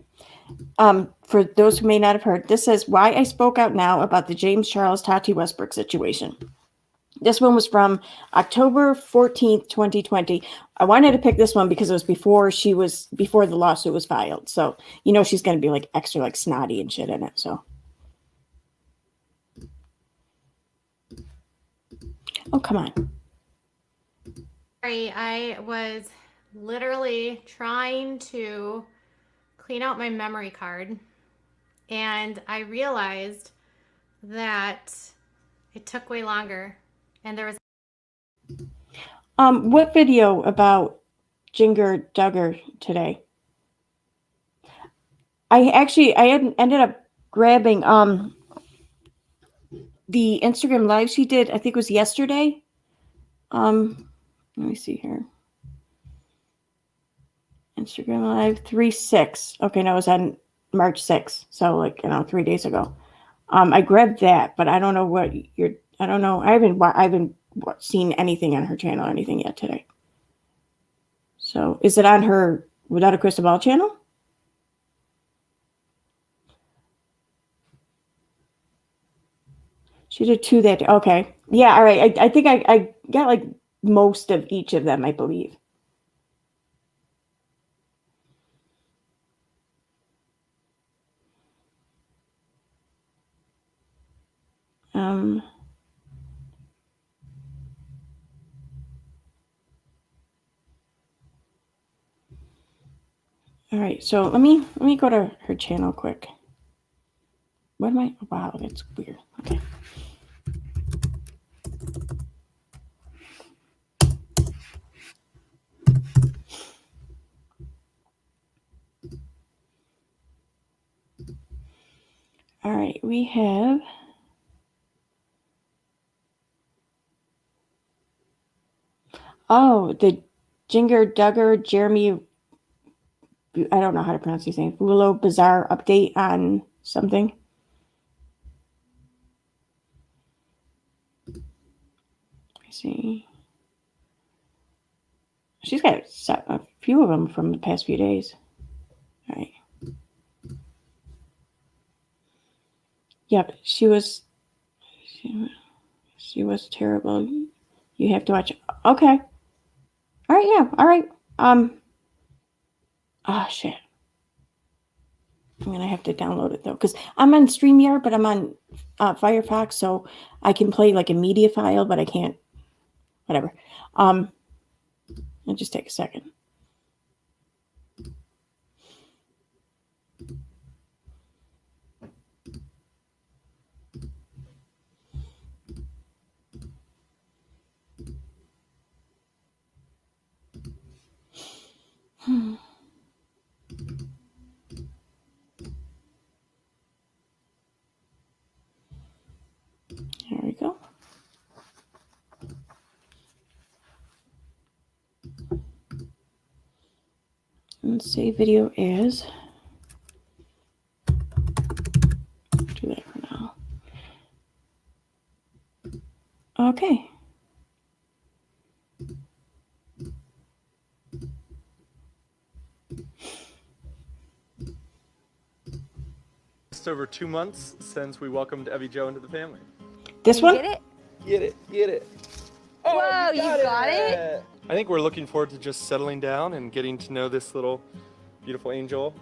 For those who may not have heard, this says why I spoke out now about the James Charles Tati Westbrook situation. This one was from October 14th, 2020. I wanted to pick this one because it was before the lawsuit was filed. So, she's going to be like extra like snotty and shit in it. So. Oh, come on. Sorry, I was literally trying to clean out my memory card, and I realized that it took way longer, and there was What video about Jinger Duggar today? I had ended up grabbing the Instagram live she did. I think it was yesterday. Let me see here. Instagram live 3/6. Okay, no, it was on March 6th. So 3 days ago. I grabbed that, but I don't know what I don't know. I haven't seen anything on her channel or anything yet today. So is it on her Without a Crystal Ball channel? She did 2 that day. Okay. Yeah, all right. I think I got like most of each of them, I believe. All right, so let me go to her channel quick. What am I? Wow, that's weird. Okay. All right, we have. Oh, the Jinger Duggar Jeremy. I don't know how to pronounce his name. Willow Bizarre update on something. Let's see. She's got a few of them from the past few days. All right. Yep, she was terrible. You have to watch it. Okay. All right, yeah. All right. Oh shit. I'm gonna have to download it though, because I'm on StreamYard, but I'm on Firefox, so I can play like a media file, but I can't. Whatever. It'll just take a second. There we go. Let's save video as. Do that for now. Okay. Just over 2 months since we welcomed Evie Jo into the family. This one? Get it? Get it, get it. Oh, Whoa, you got it? I think we're looking forward to just settling down and getting to know this little beautiful angel.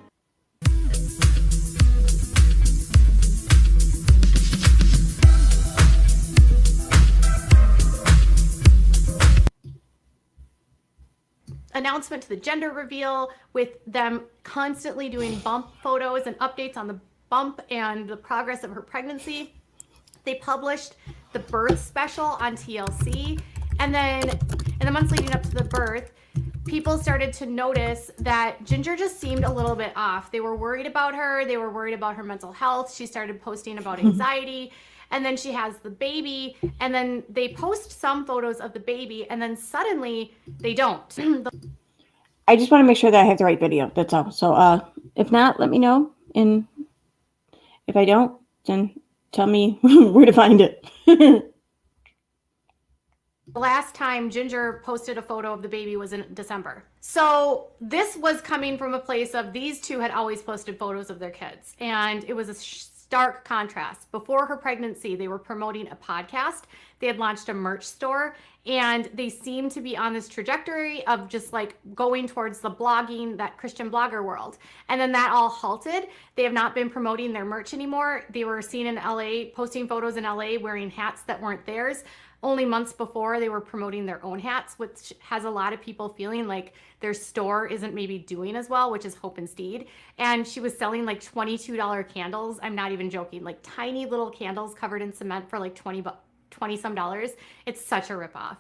Announcement to the gender reveal with them constantly doing bump photos and updates on the bump and the progress of her pregnancy. They published the birth special on TLC, and then in the months leading up to the birth, people started to notice that Jinger just seemed a little bit off. They were worried about her. They were worried about her mental health. She started posting about anxiety. And then she has the baby, and then they post some photos of the baby, and then suddenly they don't. I just want to make sure that I have the right video. That's all. So if not, let me know. And if I don't, then tell me where to find it. The last time Jinger posted a photo of the baby was in December. So this was coming from a place of these two had always posted photos of their kids. And it was a stark contrast. Before her pregnancy, they were promoting a podcast. They had launched a merch store, and they seemed to be on this trajectory of just like going towards the blogging, that Christian blogger world. And then that all halted. They have not been promoting their merch anymore. They were seen in LA, posting photos in LA, wearing hats that weren't theirs. Only months before, they were promoting their own hats, which has a lot of people feeling like their store isn't maybe doing as well, which is Hope and Steed. And she was selling like $22 candles. I'm not even joking, like tiny little candles covered in cement for like 20 some dollars. It's such a ripoff.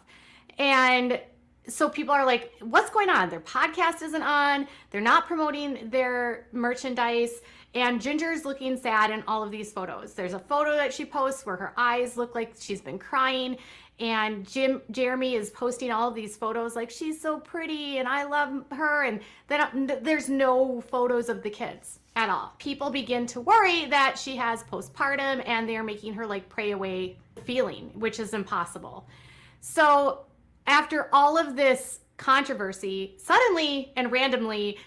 And so people are like, what's going on? Their podcast isn't on. They're not promoting their merchandise. And Ginger's looking sad in all of these photos. There's a photo that she posts where her eyes look like she's been crying. And Jeremy is posting all of these photos like she's so pretty and I love her. And then there's no photos of the kids at all. People begin to worry that she has postpartum and they're making her like pray away feeling, which is impossible. So after all of this controversy, suddenly and randomly,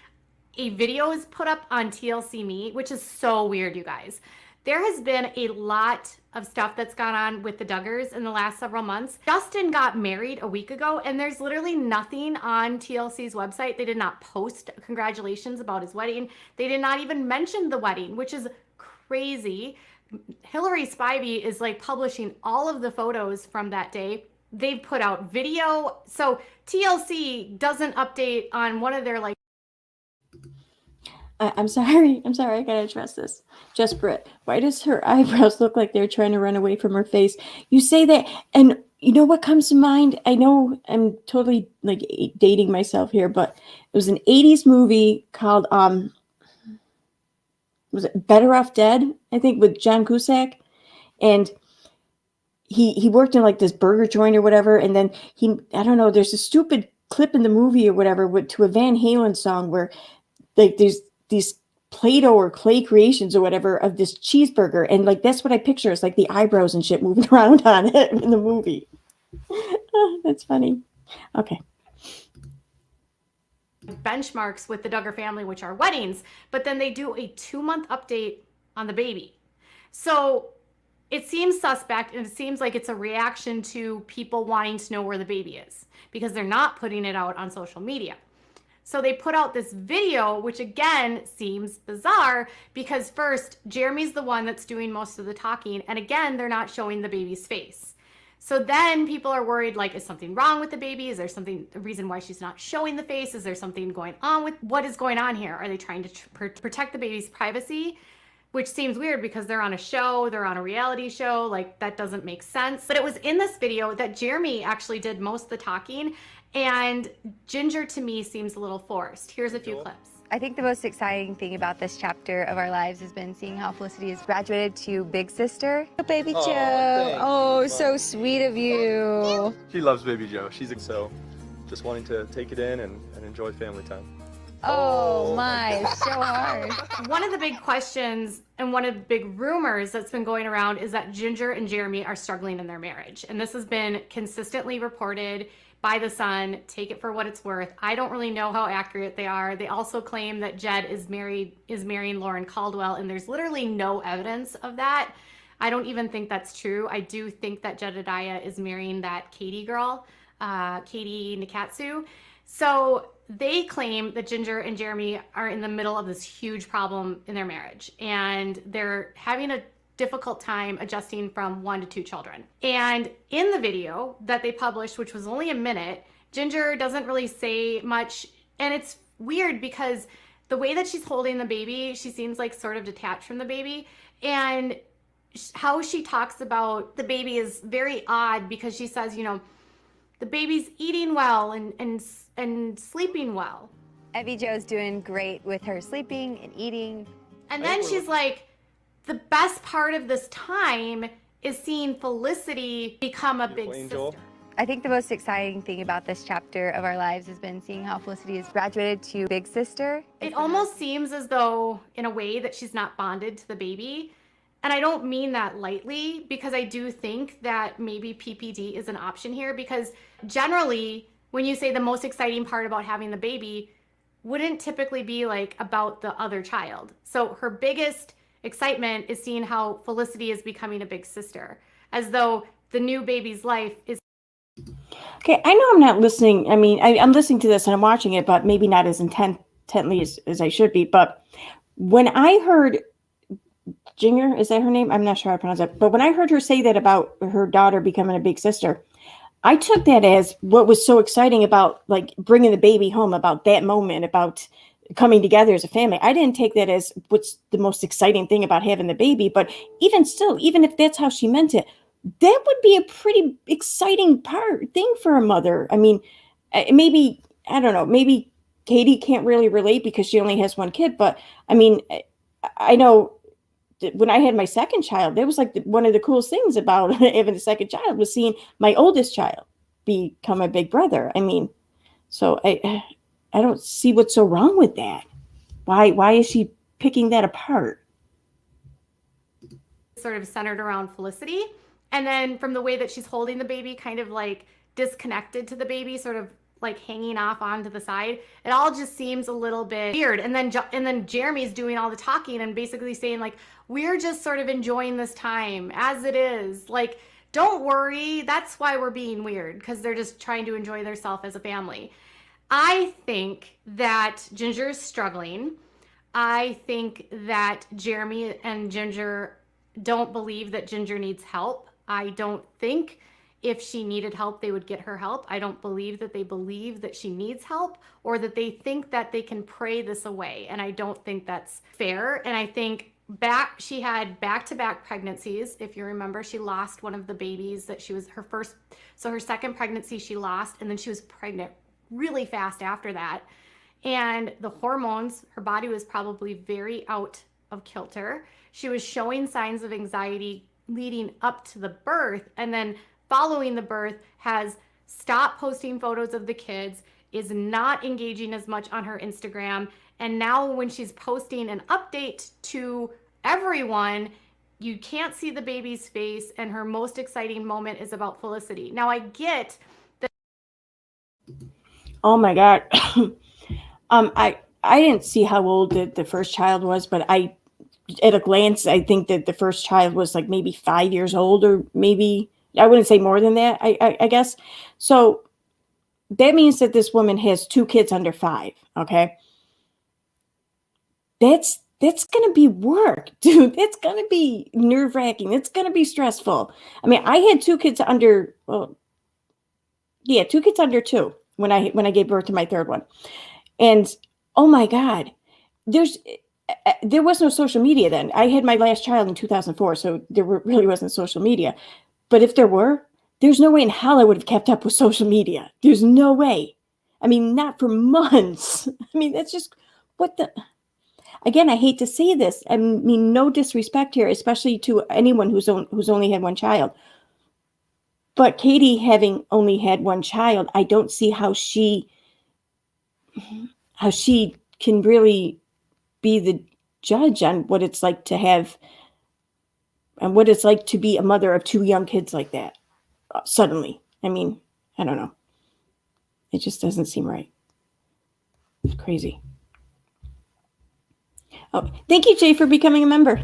a video is put up on TLC Me, which is so weird, you guys. There has been a lot of stuff that's gone on with the Duggars in the last several months. Justin got married a week ago, and there's literally nothing on TLC's website. They did not post congratulations about his wedding. They did not even mention the wedding, which is crazy. Hillary Spivey is like publishing all of the photos from that day. They've put out video. So TLC doesn't update on one of their like. I'm sorry. I gotta address this. Just Britt, why does her eyebrows look like they're trying to run away from her face? You say that, and you know what comes to mind? I know I'm totally like dating myself here, but it was an 80s movie called was it Better Off Dead? I think with John Cusack, and he worked in like this burger joint or whatever, and then I don't know, there's a stupid clip in the movie or whatever to a Van Halen song where like there's these Play-Doh or clay creations or whatever of this cheeseburger, and like that's what I picture. It's like the eyebrows and shit moving around on it in the movie. Oh, that's funny. Okay. Benchmarks with the Duggar family, which are weddings, but then they do a 2-month update on the baby. So it seems suspect, and it seems like it's a reaction to people wanting to know where the baby is because they're not putting it out on social media. So they put out this video, which again seems bizarre because first, Jeremy's the one that's doing most of the talking. And again, they're not showing the baby's face. So then people are worried, like, is something wrong with the baby? Is there a reason why she's not showing the face? Is there something going on with what is going on here? Are they trying to protect the baby's privacy? Which seems weird because they're on a show, they're on a reality show, like that doesn't make sense. But it was in this video that Jeremy actually did most of the talking, and Jinger to me seems a little forced. Here's a few clips. I think the most exciting thing about this chapter of our lives has been seeing how Felicity has graduated to Big Sister. Oh, Baby Jo. Oh, so sweet of you. She loves Baby Jo. She's so just wanting to take it in and enjoy family time. Oh my, it's so hard. One of the big questions and one of the big rumors that's been going around is that Ginger and Jeremy are struggling in their marriage. And this has been consistently reported by The Sun. Take it for what it's worth. I don't really know how accurate they are. They also claim that Jed is marrying Lauren Caldwell, and there's literally no evidence of that. I don't even think that's true. I do think that Jedediah is marrying that Katie girl, Katie Nikatsu. So they claim that Ginger and Jeremy are in the middle of this huge problem in their marriage, and they're having a difficult time adjusting from 1 to 2 children. And in the video that they published, which was only a minute, Ginger doesn't really say much. And it's weird because the way that she's holding the baby, she seems like sort of detached from the baby. And how she talks about the baby is very odd because she says, you know, the baby's eating well and sleeping well. Evie Jo's doing great with her sleeping and eating. And then she's like, the best part of this time is seeing Felicity become a big Angel. sister. I think the most exciting thing about this chapter of our lives has been seeing how Felicity has graduated to big sister. It almost seems as though, in a way, that she's not bonded to the baby. And I don't mean that lightly, because I do think that maybe PPD is an option here, because generally, when you say the most exciting part about having the baby, wouldn't typically be like about the other child. So her biggest excitement is seeing how Felicity is becoming a big sister, as though the new baby's life is. Okay, I know I'm not listening. I mean, I'm listening to this and I'm watching it, but maybe not as intently as I should be. But when I heard Jinger, is that her name? I'm not sure how to pronounce it. But when I heard her say that about her daughter becoming a big sister, I took that as what was so exciting about like bringing the baby home, about that moment, about coming together as a family. I didn't take that as what's the most exciting thing about having the baby. But even still, even if that's how she meant it, that would be a pretty exciting thing for a mother. I mean, maybe, I don't know, maybe Katie can't really relate because she only has one kid. But I mean, I know when I had my second child, that was like one of the coolest things about having a second child was seeing my oldest child become a big brother. I mean, so I don't see what's so wrong with that. Why is she picking that apart? Sort of centered around Felicity. And then from the way that she's holding the baby, kind of like disconnected to the baby, sort of like hanging off onto the side, it all just seems a little bit weird. And then Jeremy's doing all the talking and basically saying like, we're just sort of enjoying this time as it is. Like, don't worry, that's why we're being weird, because they're just trying to enjoy themselves as a family. I think that Ginger is struggling. I think that Jeremy and Ginger don't believe that Ginger needs help. I don't think if she needed help, they would get her help. I don't believe that they believe that she needs help, or that they think that they can pray this away. And I don't think that's fair. And I think she had back-to-back pregnancies. If you remember, she lost one of the babies that she was her second pregnancy she lost, and then she was pregnant really fast after that. And the hormones, her body was probably very out of kilter. She was showing signs of anxiety leading up to the birth, and then following the birth has stopped posting photos of the kids, is not engaging as much on her Instagram. And now when she's posting an update to everyone, you can't see the baby's face, and her most exciting moment is about Felicity. Now I get that. Oh my God. I didn't see how old the first child was, but at a glance, I think that the first child was like maybe 5 years old, or maybe, I wouldn't say more than that, I guess. So that means that this woman has 2 kids under 5. Okay. That's going to be work, dude. It's going to be nerve wracking. It's going to be stressful. I mean, I had 2 kids under, 2 kids under 2 when I gave birth to my third one. And oh my God, there was no social media then. I had my last child in 2004, so there really wasn't social media. But if there were, there's no way in hell I would have kept up with social media. There's no way. I mean, not for months. I mean, that's just again, I hate to say this. I mean, no disrespect here, especially to anyone who's only had one child. But Katie, having only had one child, I don't see how she can really be the judge on what it's like to have and what it's like to be a mother of 2 young kids like that suddenly. I mean, I don't know. It just doesn't seem right. It's crazy. Oh, thank you, Jay, for becoming a member.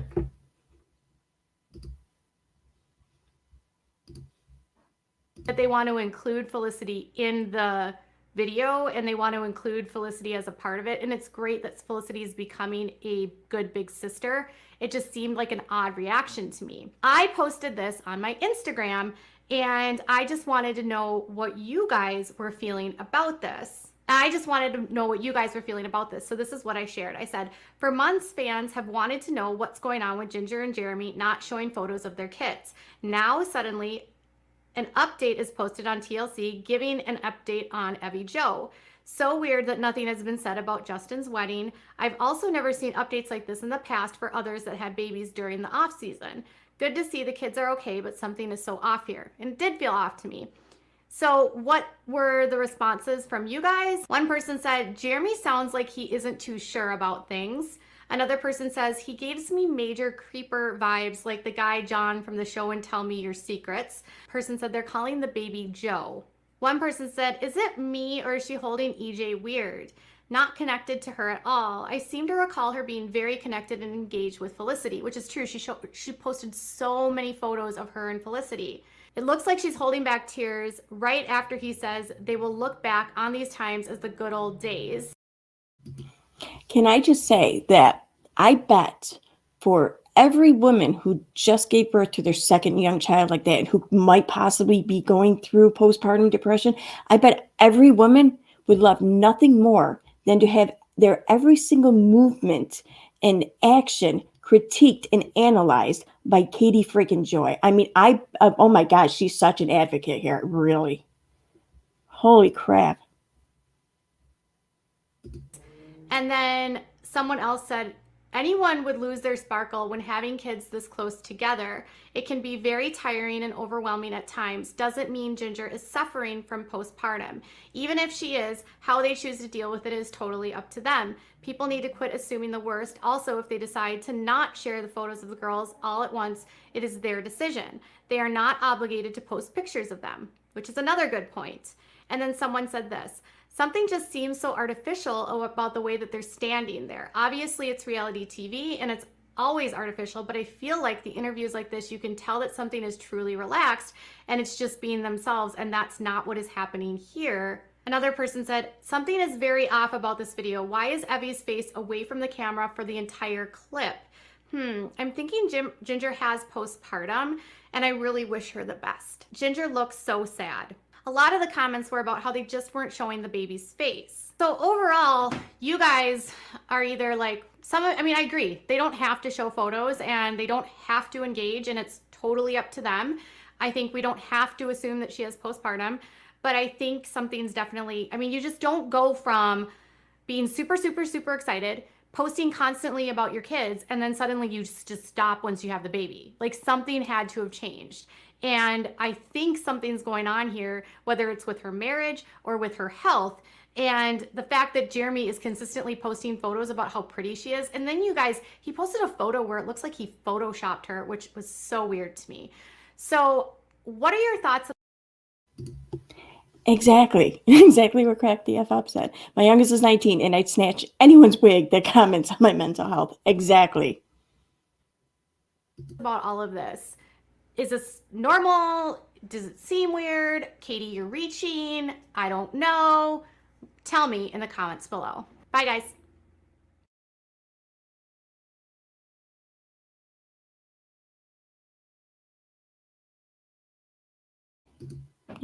That they want to include Felicity in the video and they want to include Felicity as a part of it. And it's great that Felicity is becoming a good big sister. It just seemed like an odd reaction to me. I posted this on my Instagram and I just wanted to know what you guys were feeling about this. I just wanted to know what you guys were feeling about this. So this is what I shared. I said, for months, fans have wanted to know what's going on with Jinger and Jeremy not showing photos of their kids. Now, suddenly, an update is posted on TLC giving an update on Evie Joe. So weird that nothing has been said about Justin's wedding. I've also never seen updates like this in the past for others that had babies during the off season. Good to see the kids are okay, but something is so off here. And it did feel off to me. So what were the responses from you guys? One person said, Jeremy sounds like he isn't too sure about things. Another person says, he gives me major creeper vibes like the guy John from the show and Tell Me Your Secrets. Person said they're calling the baby Joe. One person said, is it me or is she holding EJ weird? Not connected to her at all. I seem to recall her being very connected and engaged with Felicity, which is true. She posted so many photos of her and Felicity. It looks like she's holding back tears right after he says they will look back on these times as the good old days. Can I just say that I bet for every woman who just gave birth to their second young child like that and who might possibly be going through postpartum depression, I bet every woman would love nothing more than to have their every single movement and action critiqued and analyzed by Katie freaking Joy. I mean, oh my gosh, she's such an advocate here, really. Holy crap. And then someone else said, anyone would lose their sparkle when having kids this close together. It can be very tiring and overwhelming at times. Doesn't mean Jinger is suffering from postpartum. Even if she is, how they choose to deal with it is totally up to them. People need to quit assuming the worst. Also, if they decide to not share the photos of the girls all at once, it is their decision. They are not obligated to post pictures of them, which is another good point. And then someone said this, something just seems so artificial about the way that they're standing there. Obviously, it's reality TV and it's always artificial, but I feel like the interviews like this, you can tell that something is truly relaxed and it's just being themselves, and that's not what is happening here. Another person said, something is very off about this video. Why is Evie's face away from the camera for the entire clip? I'm thinking Jinger has postpartum and I really wish her the best. Jinger looks so sad. A lot of the comments were about how they just weren't showing the baby's face. So overall, you guys are either like, I agree. They don't have to show photos and they don't have to engage, and it's totally up to them. I think we don't have to assume that she has postpartum, but I think something's definitely, you just don't go from being super, super, super excited, posting constantly about your kids, and then suddenly you just stop once you have the baby. Like, something had to have changed. And I think something's going on here, whether it's with her marriage or with her health. And the fact that Jeremy is consistently posting photos about how pretty she is. And then you guys, he posted a photo where it looks like he photoshopped her, which was so weird to me. So what are your thoughts? Exactly what Crack the F Up said. My youngest is 19 and I'd snatch anyone's wig that comments on my mental health. Exactly. About all of this. Is this normal? Does it seem weird? Katie, you're reaching. I don't know. Tell me in the comments below. Bye, guys.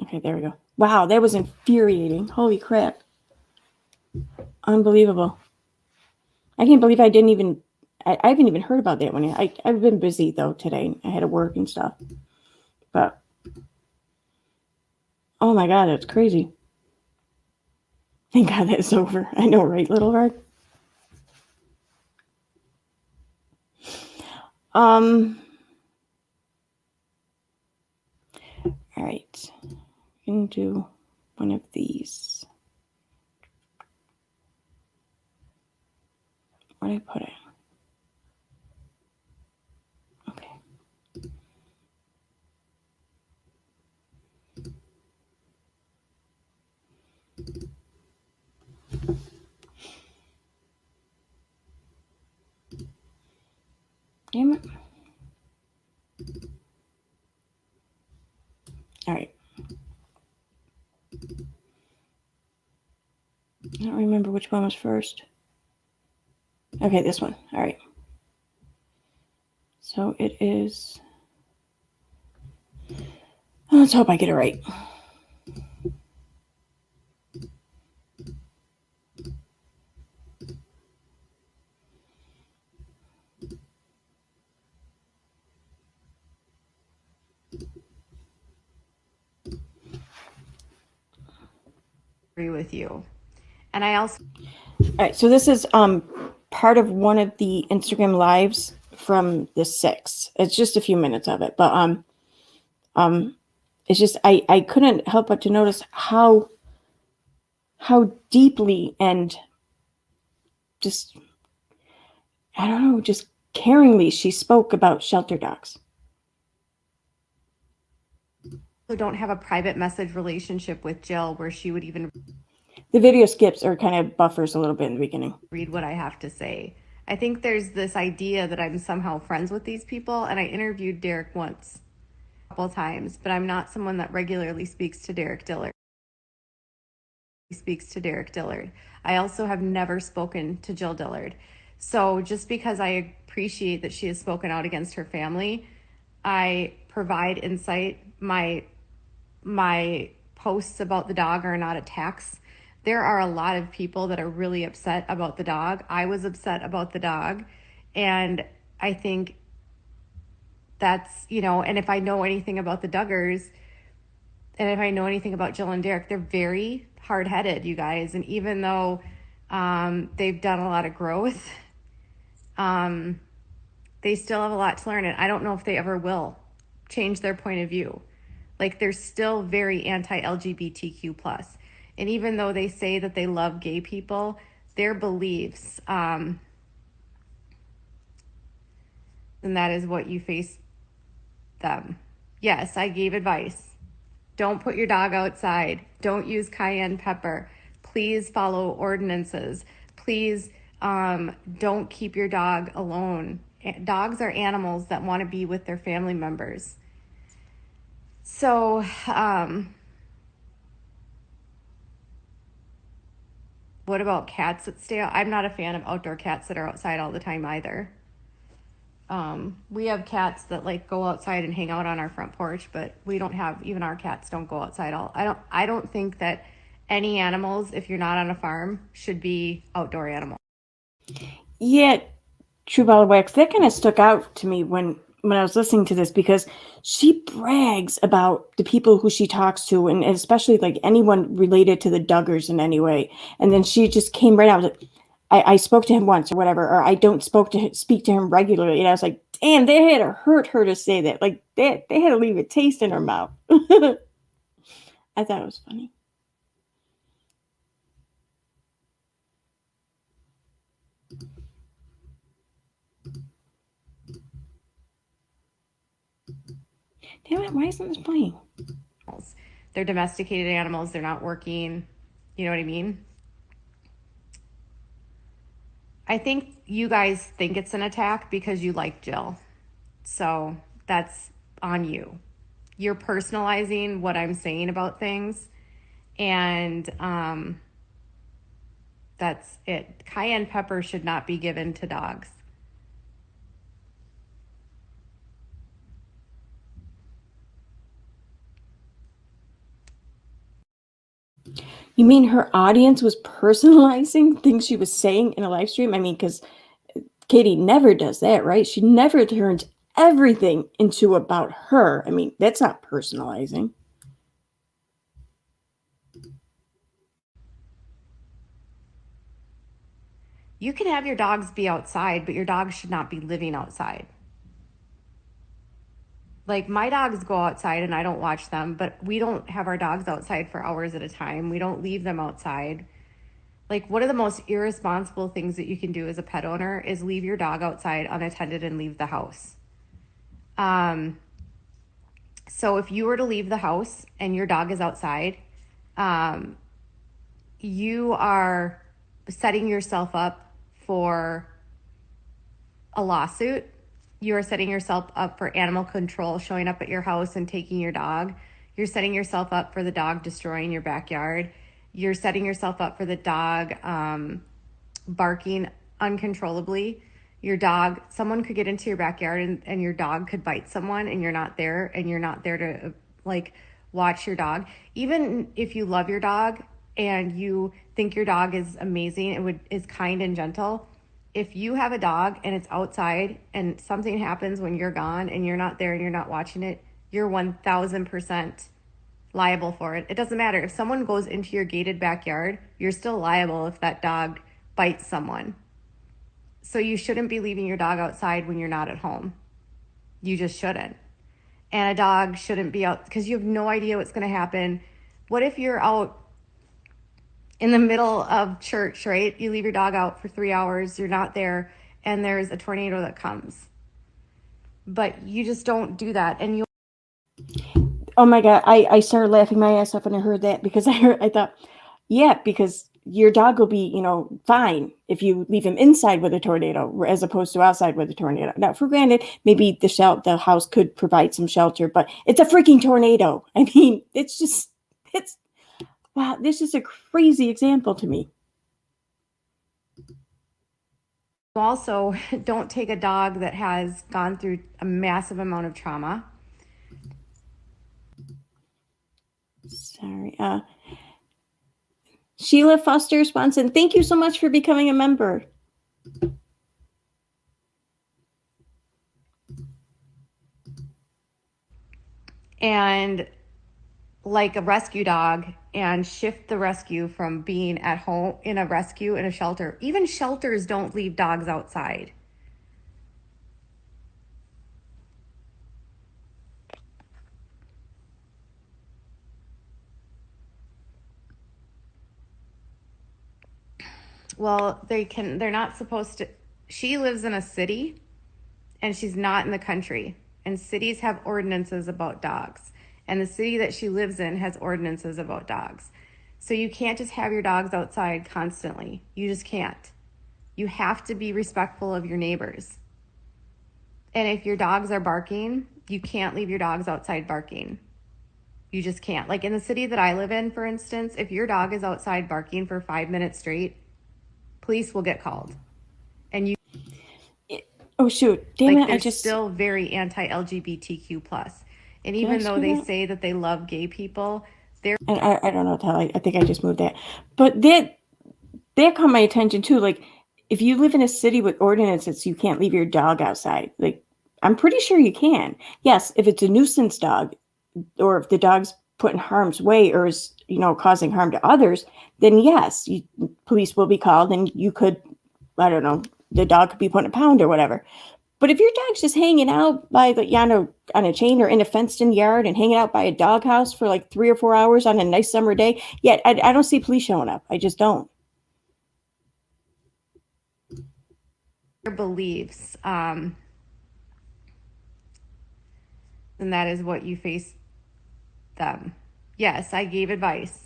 Okay, there we go. Wow, that was infuriating. Holy crap. Unbelievable. I can't believe I haven't even heard about that one yet. I've been busy, though, today. I had to work and stuff. But, oh my God, that's crazy. Thank God that's over. I know, right, Little Red? All right. I'm going to do one of these. What did I put it? Okay. Damn it. All right. I don't remember which one was first. Okay, this one. All right. So it is. Let's hope I get it right. Agree with you. And I also. All right. So this is part of one of the Instagram lives from the 6th. It's just a few minutes of it, but it's just I couldn't help but to notice how deeply and just, I don't know, just caringly she spoke about shelter dogs. Don't have a private message relationship with Jill where she would even The video skips or kind of buffers a little bit in the beginning. read what I have to say. I think there's this idea that I'm somehow friends with these people, and I interviewed Derek once, a couple times, but I'm not someone that regularly speaks to Derek Dillard. I also have never spoken to Jill Dillard. So just because I appreciate that she has spoken out against her family, I provide insight. My posts about the dog are not attacks. There are a lot of people that are really upset about the dog. I was upset about the dog, and I think that's, and if I know anything about the Duggars, and if I know anything about Jill and Derek, they're very hard-headed, you guys. And even though they've done a lot of growth, they still have a lot to learn, and I don't know if they ever will change their point of view. Like, they're still very anti-LGBTQ+. And even though they say that they love gay people, their beliefs, and that is what you face them. Yes, I gave advice. Don't put your dog outside. Don't use cayenne pepper. Please follow ordinances. Please don't keep your dog alone. Dogs are animals that want to be with their family members. So, what about cats that stay out? I'm not a fan of outdoor cats that are outside all the time either. We have cats that like go outside and hang out on our front porch, but we don't have, even our cats don't go outside all. I don't think that any animals, if you're not on a farm, should be outdoor animals. Yeah, True Wax, that kind of stuck out to me when I was listening to this, because she brags about the people who she talks to, and especially like anyone related to the Duggars in any way. And then she just came right out. Like, I spoke to him once or whatever, or I don't speak to him regularly. And I was like, damn, they had to hurt her to say that. Like they had to leave a taste in her mouth. I thought it was funny. Damn it, why isn't this playing? They're domesticated animals. They're not working. You know what I mean? I think you guys think it's an attack because you like Jill. So that's on you. You're personalizing what I'm saying about things. And that's it. Cayenne pepper should not be given to dogs. You mean her audience was personalizing things she was saying in a live stream? I mean, because Katie never does that, right? She never turns everything into about her. I mean, that's not personalizing. You can have your dogs be outside, but your dogs should not be living outside. Like, my dogs go outside and I don't watch them, but we don't have our dogs outside for hours at a time. We don't leave them outside. Like, one of the most irresponsible things that you can do as a pet owner is leave your dog outside unattended and leave the house. So if you were to leave the house and your dog is outside, you are setting yourself up for a lawsuit. You are setting yourself up for animal control showing up at your house and taking your dog. You're setting yourself up for the dog destroying your backyard. You're setting yourself up for the dog barking uncontrollably. Your dog, someone could get into your backyard and your dog could bite someone and you're not there, and you're not there to like watch your dog. Even if you love your dog and you think your dog is amazing and is kind and gentle, if you have a dog and it's outside and something happens when you're gone and you're not there and you're not watching it, you're 1000% liable for it. It doesn't matter. If someone goes into your gated backyard, you're still liable if that dog bites someone. So you shouldn't be leaving your dog outside when you're not at home. You just shouldn't. And a dog shouldn't be out because you have no idea what's going to happen. What if you're out in the middle of church, right? You leave your dog out for 3 hours, you're not there, and there's a tornado that comes. But you just don't do that. And you. Oh my God, I started laughing my ass off when I heard that, because I thought, yeah, because your dog will be, fine if you leave him inside with a tornado as opposed to outside with a tornado. Now, for granted, maybe the house could provide some shelter, but it's a freaking tornado. I mean, wow, this is a crazy example to me. Also, don't take a dog that has gone through a massive amount of trauma. Sorry. Sheila Foster Swanson, thank you so much for becoming a member. And like a rescue dog, and shift the rescue from being at home in a rescue in a shelter. Even shelters don't leave dogs outside. Well, they're not supposed to. She lives in a city and she's not in the country. And cities have ordinances about dogs. And the city that she lives in has ordinances about dogs. So you can't just have your dogs outside constantly. You just can't. You have to be respectful of your neighbors. And if your dogs are barking, you can't leave your dogs outside barking. You just can't. Like in the city that I live in, for instance, if your dog is outside barking for 5 minutes straight, police will get called. And you. Oh shoot! Damn it! They're still very anti-LGBTQ plus, and even though they say that they love gay people, they're. And I don't know how. I think I just moved that, but that caught my attention too. Like, if you live in a city with ordinances, you can't leave your dog outside. Like, I'm pretty sure you can. Yes, if it's a nuisance dog, or if the dog's put in harm's way or is causing harm to others, then yes, police will be called, and you could, I don't know, the dog could be put in a pound or whatever. But if your dog's just hanging out by on a chain or in a fenced-in yard and hanging out by a doghouse for like 3 or 4 hours on a nice summer day, yeah, I don't see police showing up. I just don't. Their beliefs, and that is what you face them. Yes, I gave advice.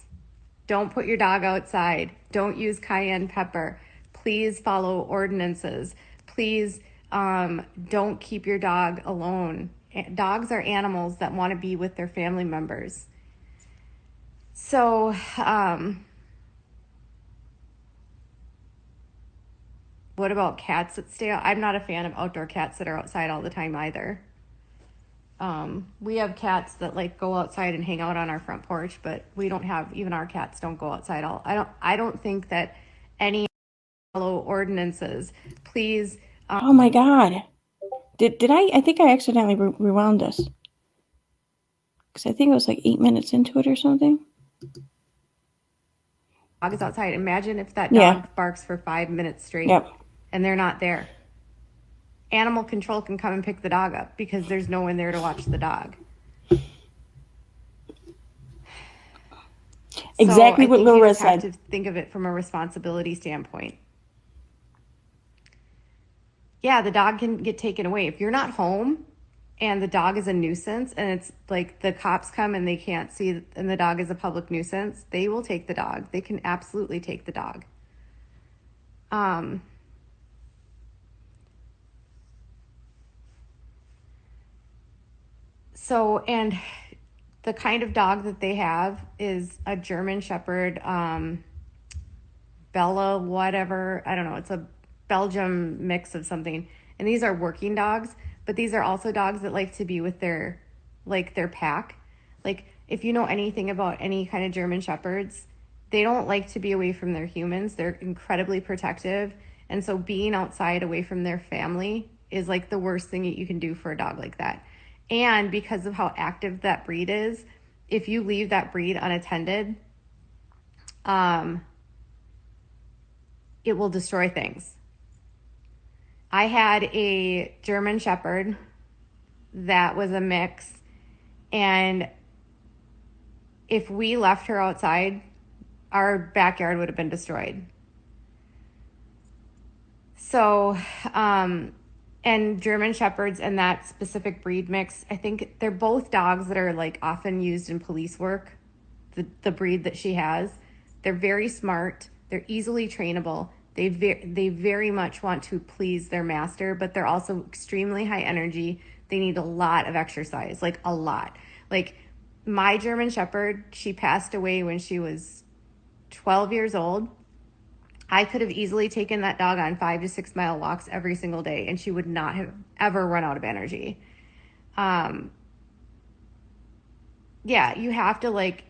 Don't put your dog outside. Don't use cayenne pepper. Please follow ordinances. Please don't keep your dog alone. Dogs are animals that want to be with their family members. So, what about cats that stay out? I'm not a fan of outdoor cats that are outside all the time either. We have cats that like go outside and hang out on our front porch, but we don't have, even our cats don't go outside all. I don't think that any follow ordinances. Please. Oh my God. Did I think I accidentally rewound this. Because I think it was like 8 minutes into it or something. Dog is outside. Imagine if that dog barks for 5 minutes straight and they're not there. Animal control can come and pick the dog up because there's no one there to watch the dog. Exactly what So I think Laura you just have said. to think of it from a responsibility standpoint. Yeah, the dog can get taken away. If you're not home and the dog is a nuisance and it's like the cops come and they can't see and the dog is a public nuisance, they will take the dog. They can absolutely take the dog. So, and the kind of dog that they have is a German Shepherd, Bella, whatever. I don't know. It's a Belgium mix of something. And these are working dogs, but these are also dogs that like to be with their, like their pack. Like if you know anything about any kind of German Shepherds, they don't like to be away from their humans. They're incredibly protective. And so being outside away from their family is like the worst thing that you can do for a dog like that. And because of how active that breed is, if you leave that breed unattended, it will destroy things. I had a German Shepherd that was a mix, and if we left her outside, our backyard would have been destroyed. So, and German Shepherds and that specific breed mix, I think they're both dogs that are like often used in police work, the breed that she has. They're very smart. They're easily trainable. They very much want to please their master, but they're also extremely high energy. They need a lot of exercise, like a lot. Like my German Shepherd, she passed away when she was 12 years old. I could have easily taken that dog on 5 to 6 mile walks every single day, and she would not have ever run out of energy. Yeah, you have to like,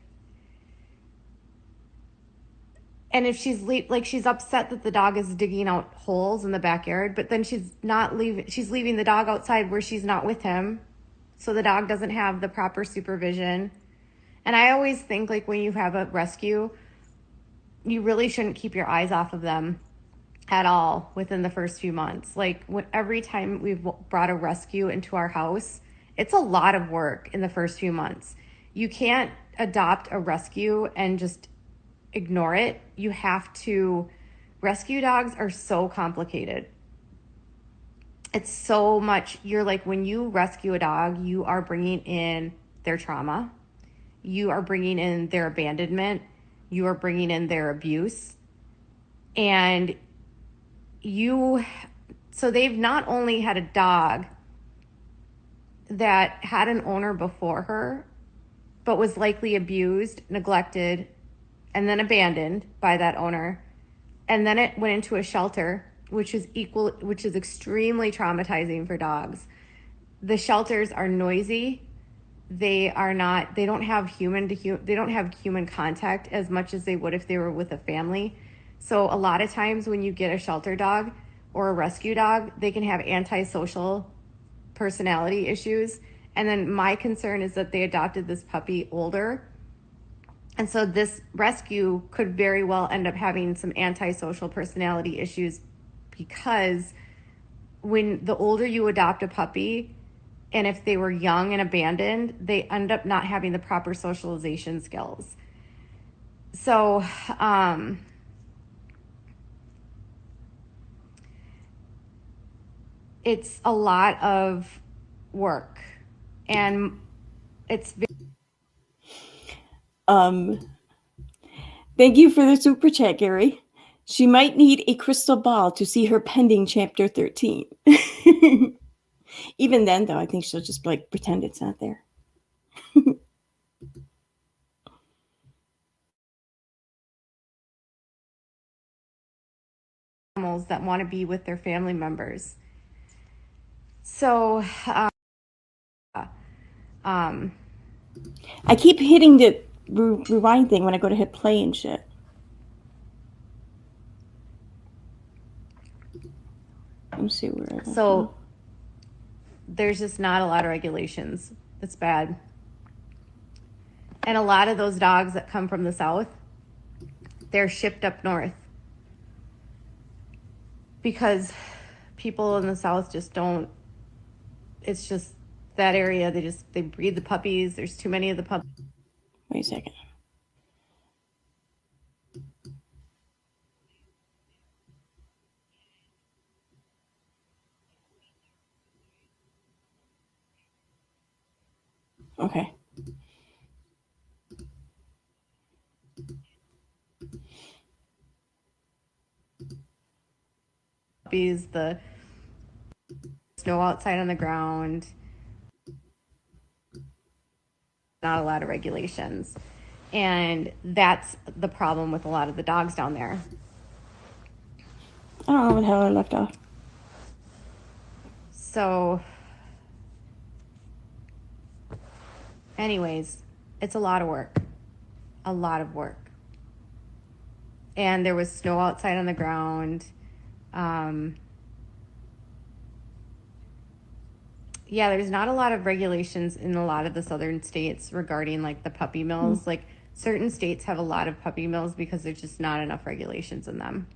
and if she's like she's upset that the dog is digging out holes in the backyard, but then she's leaving the dog outside where she's not with him, so the dog doesn't have the proper supervision. And I always think like when you have a rescue, you really shouldn't keep your eyes off of them at all within the first few months. Like every time we've brought a rescue into our house, it's a lot of work in the first few months. You can't adopt a rescue and just ignore it. You have to, rescue dogs are so complicated. It's so much. You're like, when you rescue a dog, you are bringing in their trauma. You are bringing in their abandonment. You are bringing in their abuse. And so they've not only had a dog that had an owner before her, but was likely abused, neglected, and then abandoned by that owner. And then it went into a shelter, which is extremely traumatizing for dogs. The shelters are noisy. They don't have human contact as much as they would if they were with a family. So a lot of times when you get a shelter dog or a rescue dog, they can have antisocial personality issues. And then my concern is that they adopted this puppy older. And so this rescue could very well end up having some antisocial personality issues, because when the older you adopt a puppy, and if they were young and abandoned, they end up not having the proper socialization skills. So, it's a lot of work, and it's Thank you for the super chat, Gary. She might need a crystal ball to see her pending chapter 13. Even then, though, I think she'll just like pretend it's not there. animals that want to be with their family members. So, I keep hitting the rewind thing when I go to hit play and shit. Let me see where. So there's just not a lot of regulations. It's bad. And a lot of those dogs that come from the south, they're shipped up north because people in the south just don't. It's just that area. They breed the puppies. There's too many of the puppies. Wait a second. Okay. Puppies, the snow outside on the ground, not a lot of regulations. And that's the problem with a lot of the dogs down there. I don't know what the hell I left off. So, anyways, it's a lot of work. A lot of work. And there was snow outside on the ground. Yeah, there's not a lot of regulations in a lot of the southern states regarding like the puppy mills. Like certain states have a lot of puppy mills because there's just not enough regulations in them.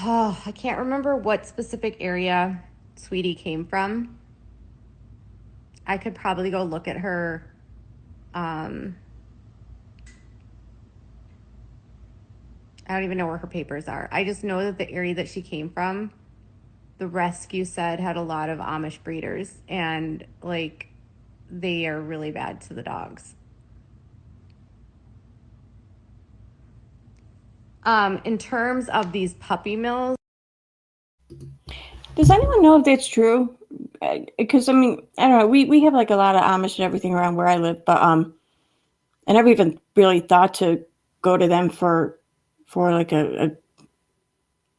Oh, I can't remember what specific area Sweetie came from. I could probably go look at her. I don't even know where her papers are. I just know that the area that she came from, the rescue said had a lot of Amish breeders, and like they are really bad to the dogs. In terms of these puppy mills, Does anyone know if that's true? Because I mean, I don't know. We have like a lot of Amish and everything around where I live, but I never even really thought to go to them for like a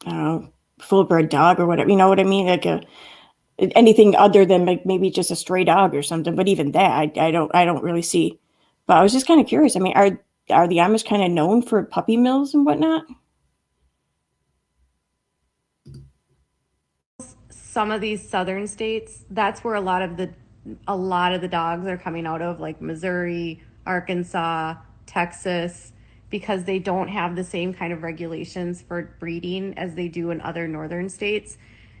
I don't know, full bred dog or whatever. You know what I mean? Like anything other than like maybe just a stray dog or something. But even that, I don't really see. But I was just kind of curious. I mean, are the Amish kind of known for puppy mills and whatnot? some of these southern states, that's where a lot of the dogs are coming out of, like Missouri, Arkansas, Texas, because they don't have the same kind of regulations for breeding as they do in other northern states.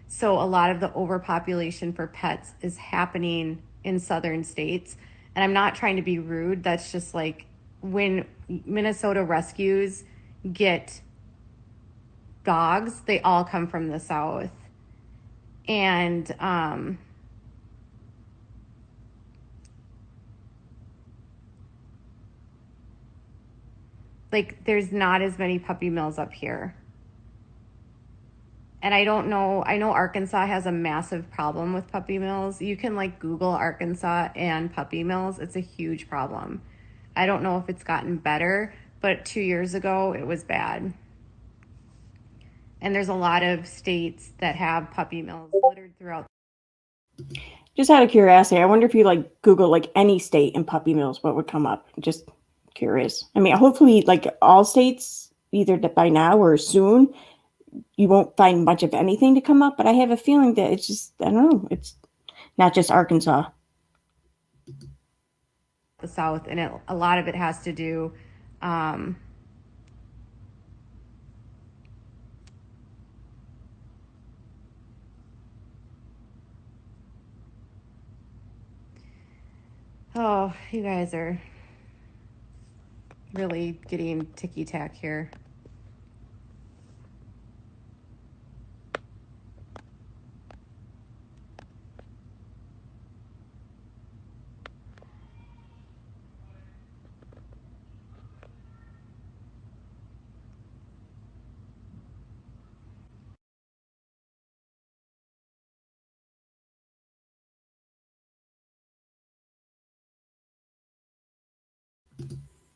So a lot of the overpopulation for pets is happening in southern states. And I'm not trying to be rude. That's just like when Minnesota rescues get dogs, they all come from the south. And like there's not as many puppy mills up here. And I don't know, I know Arkansas has a massive problem with puppy mills. You can like Google Arkansas and puppy mills. It's a huge problem. I don't know if it's gotten better, but 2 years ago it was bad. And there's a lot of states that have puppy mills littered throughout. Just out of curiosity, I wonder if you like Google like any state in puppy mills, what would come up? Just curious. I mean, hopefully, like all states, either by now or soon, you won't find much of anything to come up. But I have a feeling that it's just, I don't know, it's not just Arkansas. The South, and a lot of it has to do oh, you guys are really getting ticky-tack here.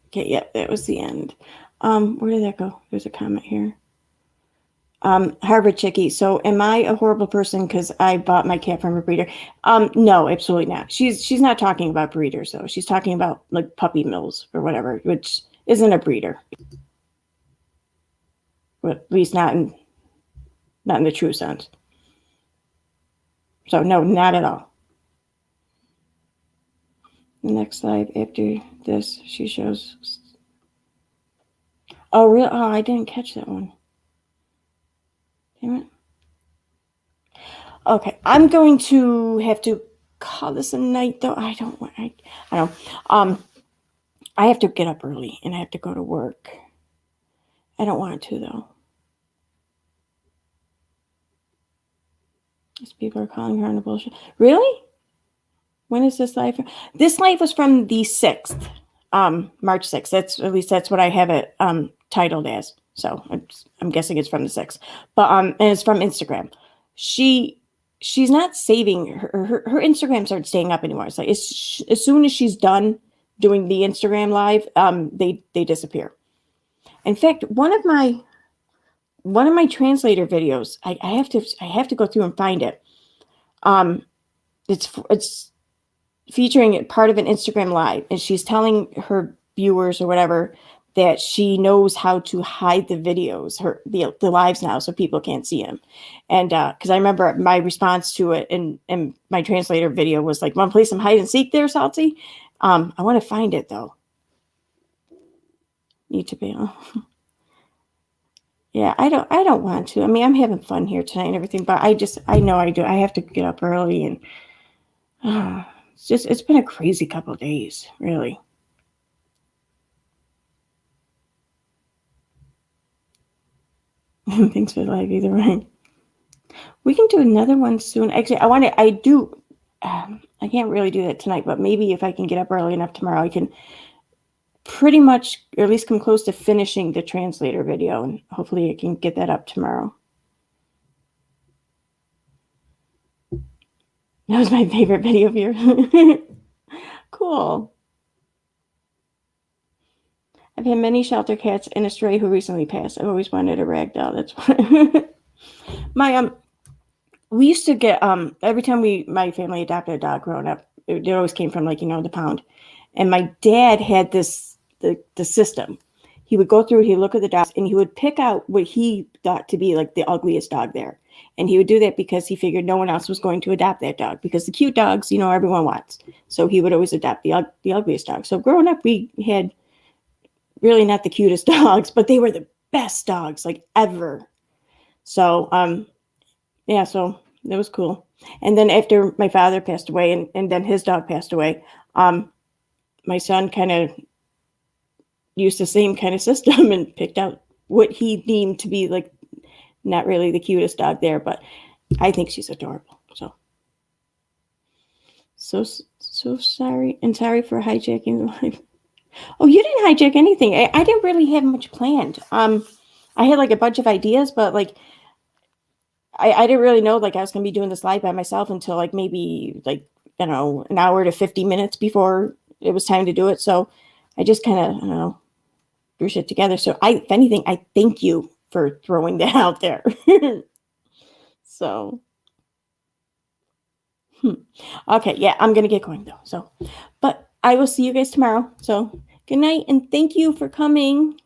Okay, yeah, that was the end. Where did that go? There's a comment here. Harvard Chickie. So, am I a horrible person because I bought my cat from a breeder? No, absolutely not. She's not talking about breeders though. She's talking about like puppy mills or whatever, which isn't a breeder, but at least not in the true sense. So, no, not at all. The next slide after this, she shows. Oh, real? Oh, I didn't catch that one. Damn it. Okay, I'm going to have to call this a night, though. I don't. I have to get up early and I have to go to work. I don't want to though. Just people are calling her on the bullshit. Really? When is this live? This live was from the 6th, March 6th. That's what I have it titled as. So I'm guessing it's from the 6th. But and it's from Instagram. She's not saving her Instagrams aren't staying up anymore. It's like as soon as she's done doing the Instagram live, they disappear. In fact, one of my translator videos, I have to go through and find it. It's featuring part of an Instagram live, and she's telling her viewers or whatever that she knows how to hide the videos, the lives now, so people can't see them. And because I remember my response to it and my translator video was like, "Want to play some hide and seek there, Salty?" I want to find it though. Need to be. Yeah, I don't want to. I mean, I'm having fun here tonight and everything, but I know I do. I have to get up early, and it's been a crazy couple of days, really. Thanks for the live either way. We can do another one soon. Actually, I can't really do that tonight, but maybe if I can get up early enough tomorrow, I can pretty much, or at least come close to finishing the translator video, and hopefully I can get that up tomorrow. That was my favorite video of yours. Cool. I've had many shelter cats and a stray who recently passed. I've always wanted a ragdoll. That's why. We used to get every time my family adopted a dog growing up, it always came from the pound. And my dad had the system. He would go through, he'd look at the dogs, and he would pick out what he thought to be like the ugliest dog there. And he would do that because he figured no one else was going to adopt that dog, because the cute dogs, everyone wants. So he would always adopt the ugliest dog. So growing up, we had really not the cutest dogs, but they were the best dogs ever. So yeah, so it was cool. And then after my father passed away and then his dog passed away, my son kind of used the same kind of system and picked out what he deemed to be not really the cutest dog there, but I think she's adorable. So sorry, and sorry for hijacking the live. Oh, you didn't hijack anything. I didn't really have much planned. I had a bunch of ideas, but I didn't really know I was gonna be doing this live by myself until maybe an hour to 50 minutes before it was time to do it. So I just kind of, I don't know, threw shit together. So if anything, I thank you for throwing that out there. So okay, yeah, I'm gonna get going though. So, but I will see you guys tomorrow. So good night and thank you for coming.